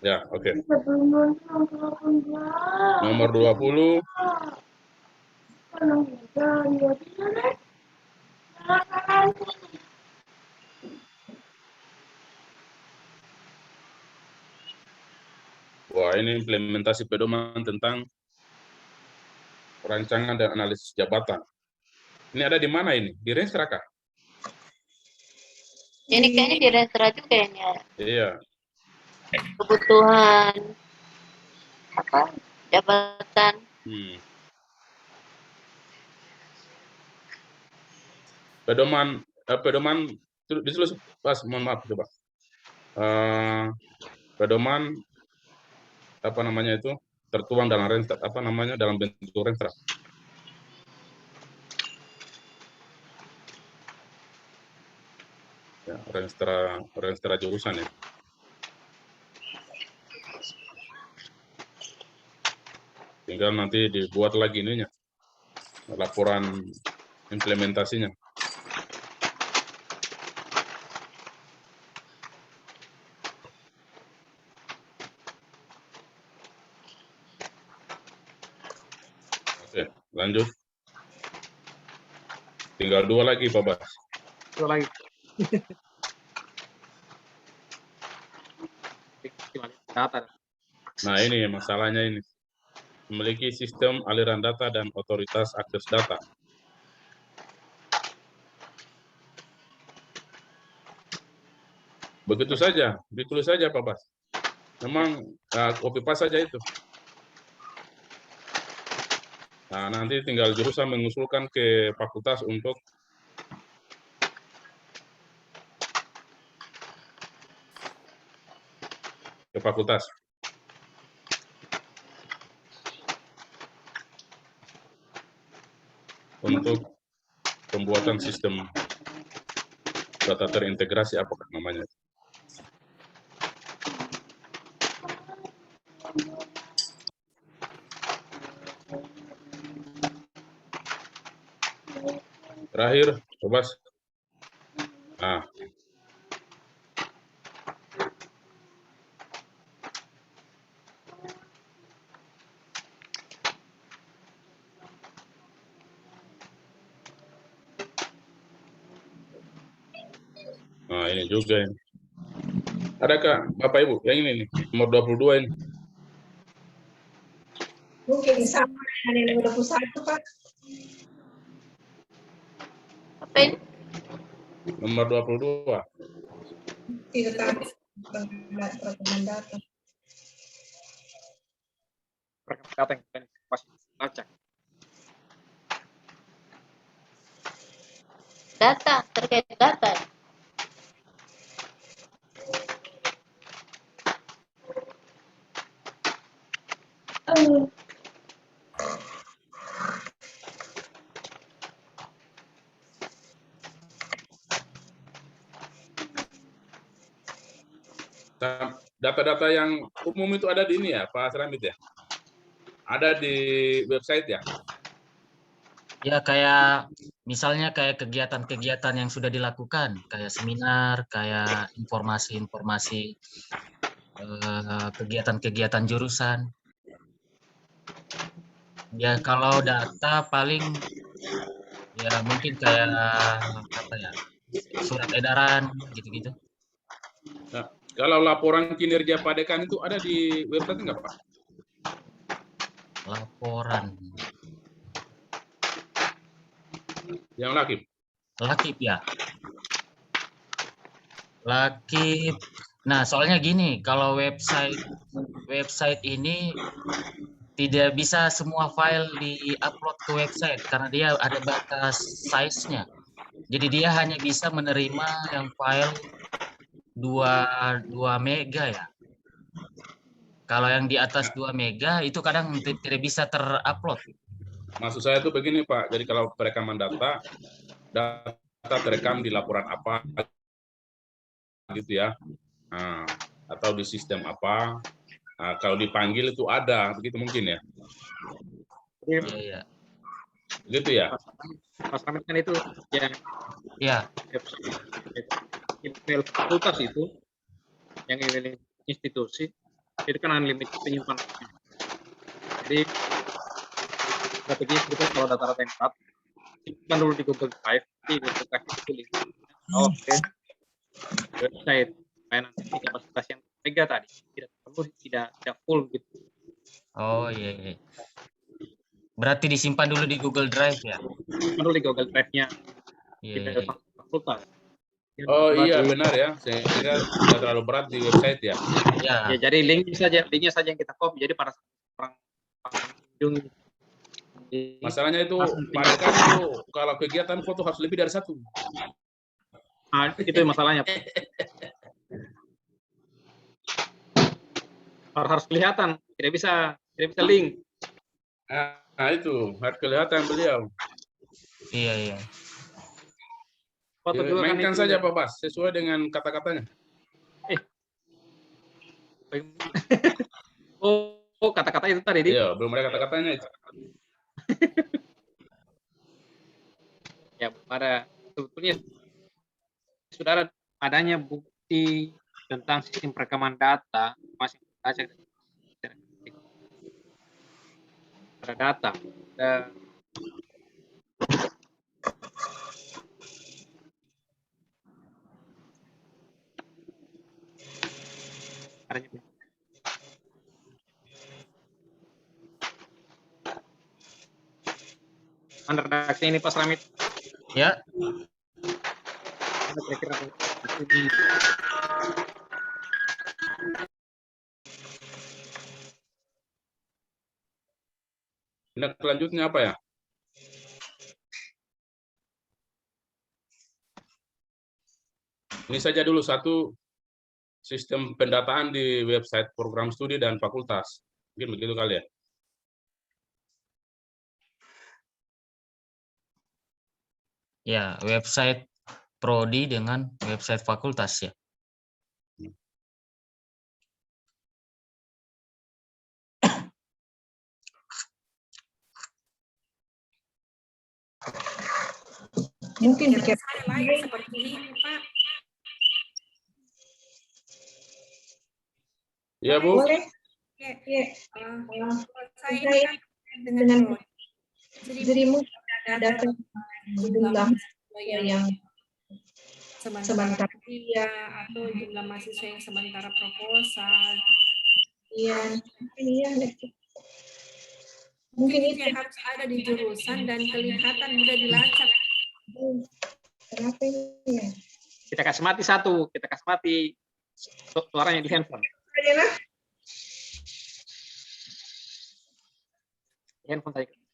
Ya, oke. Nomor 20. Wah, ini implementasi pedoman tentang rancangan dan analisis jabatan. Ini ada di mana ini? Di Renstra kah? Ini kayaknya di Renstra juga ya. Iya. Kebutuhan apa? Jabatan. Pedoman ditulis pas, mohon maaf coba. Pedoman apa namanya itu tertuang dalam Renstra, apa namanya dalam bentuk Renstra. Ya, Renstra jurusan ya. Tinggal nanti dibuat lagi ininya, laporan implementasinya. lanjut. Tinggal 2 lagi, Pak Bas. Itu lagi. Data. Nah, ini masalahnya ini. Memiliki sistem aliran data dan otoritas akses data. Begitu saja, ditulis saja, Pak Bas. Memang copy paste saja itu. Nah, nanti tinggal jurusan mengusulkan ke fakultas untuk untuk pembuatan sistem data terintegrasi, apa namanya. Terakhir, Pak Bas. Nah, ini juga ini. Adakah Bapak Ibu yang ini nih, nomor 22 ini? Mungkin sama dengan yang nomor 21, Pak. Apa ini? Nomor 22. Tidak tadi perkembangan data. Perkembangan data yang pasti baca. Data, terkait data. Data-data yang umum itu ada di ini ya, Pak Asramit ya? Ada di website ya? Ya, kayak misalnya kayak kegiatan-kegiatan yang sudah dilakukan, kayak seminar, kayak informasi-informasi kegiatan-kegiatan jurusan. Ya, kalau data paling ya mungkin kayak apa ya, surat edaran gitu-gitu. Nah, kalau laporan kinerja Pak Dekan itu ada di website nggak, Pak? Laporan. Yang Lakip? Lakip ya. Lakip. Nah, soalnya gini, kalau website ini tidak bisa semua file di-upload ke website karena dia ada batas size-nya. Jadi dia hanya bisa menerima yang file 2 mega ya. Kalau yang di atas 2 mega itu kadang tidak bisa terupload. Maksud saya itu begini, Pak. Jadi kalau perekaman data terekam di laporan apa gitu ya. Nah, atau di sistem apa. Nah, kalau dipanggil itu ada, begitu mungkin ya. Jadi, Iya. Gitu ya. Mas Ramit kan itu yang Ya. email fakultas itu, yang email institusi, itu kan unlimited penyimpanan. Jadi strategi itu kalau data-data yang tetap simpan dulu di Google Drive, di Google Drive itu link. Oke. Website, supaya nanti kapasitas yang mega tadi tidak perlu, tidak full gitu. Oh iya. Berarti disimpan dulu di Google Drive ya? Simpan dulu di Google Drive-nya Iya. fakultas. Oh iya, benar ya, sehingga tidak terlalu berat di website ya. Ya, jadi linknya saja yang kita copy. Jadi para orang pengunjung. Masalahnya itu Pak Dekan itu kalau kegiatan foto harus lebih dari 1. Itu masalahnya. Harus kelihatan, tidak bisa link. Nah itu harus kelihatan beliau. Iya. Foto juga mainkan kan saja Pak Bas sesuai dengan kata-katanya. Oh, kata-kata itu tadi. Iya, belum ada kata-katanya itu. Ya, sebetulnya sudah adanya bukti tentang sistem perekaman data masih pada data. Redaksi ini Pak Ramit. Ya, Kira-kira Tindak lanjutnya apa ya? Ini saja dulu satu sistem pendataan di website program studi dan fakultas. Mungkin begitu kali ya. ya website prodi dengan website fakultas ya. Mungkin Kira-kira bikin saya lain seperti ini, Pak. Iya, Bu. boleh. Ya, Ya, kalau saya ini saya kan dengan prodi. jadi mungkin ada jumlah mahasiswa yang sementara kuliah atau jumlah mahasiswa yang sementara proposal. iya, iya, Mungkin itu yang harus ada di jurusan dan kelihatan mudah dilacak. kenapa ini ya? kita kasih mati satu, kita kasih mati suaranya di handphone. Handphone tadi.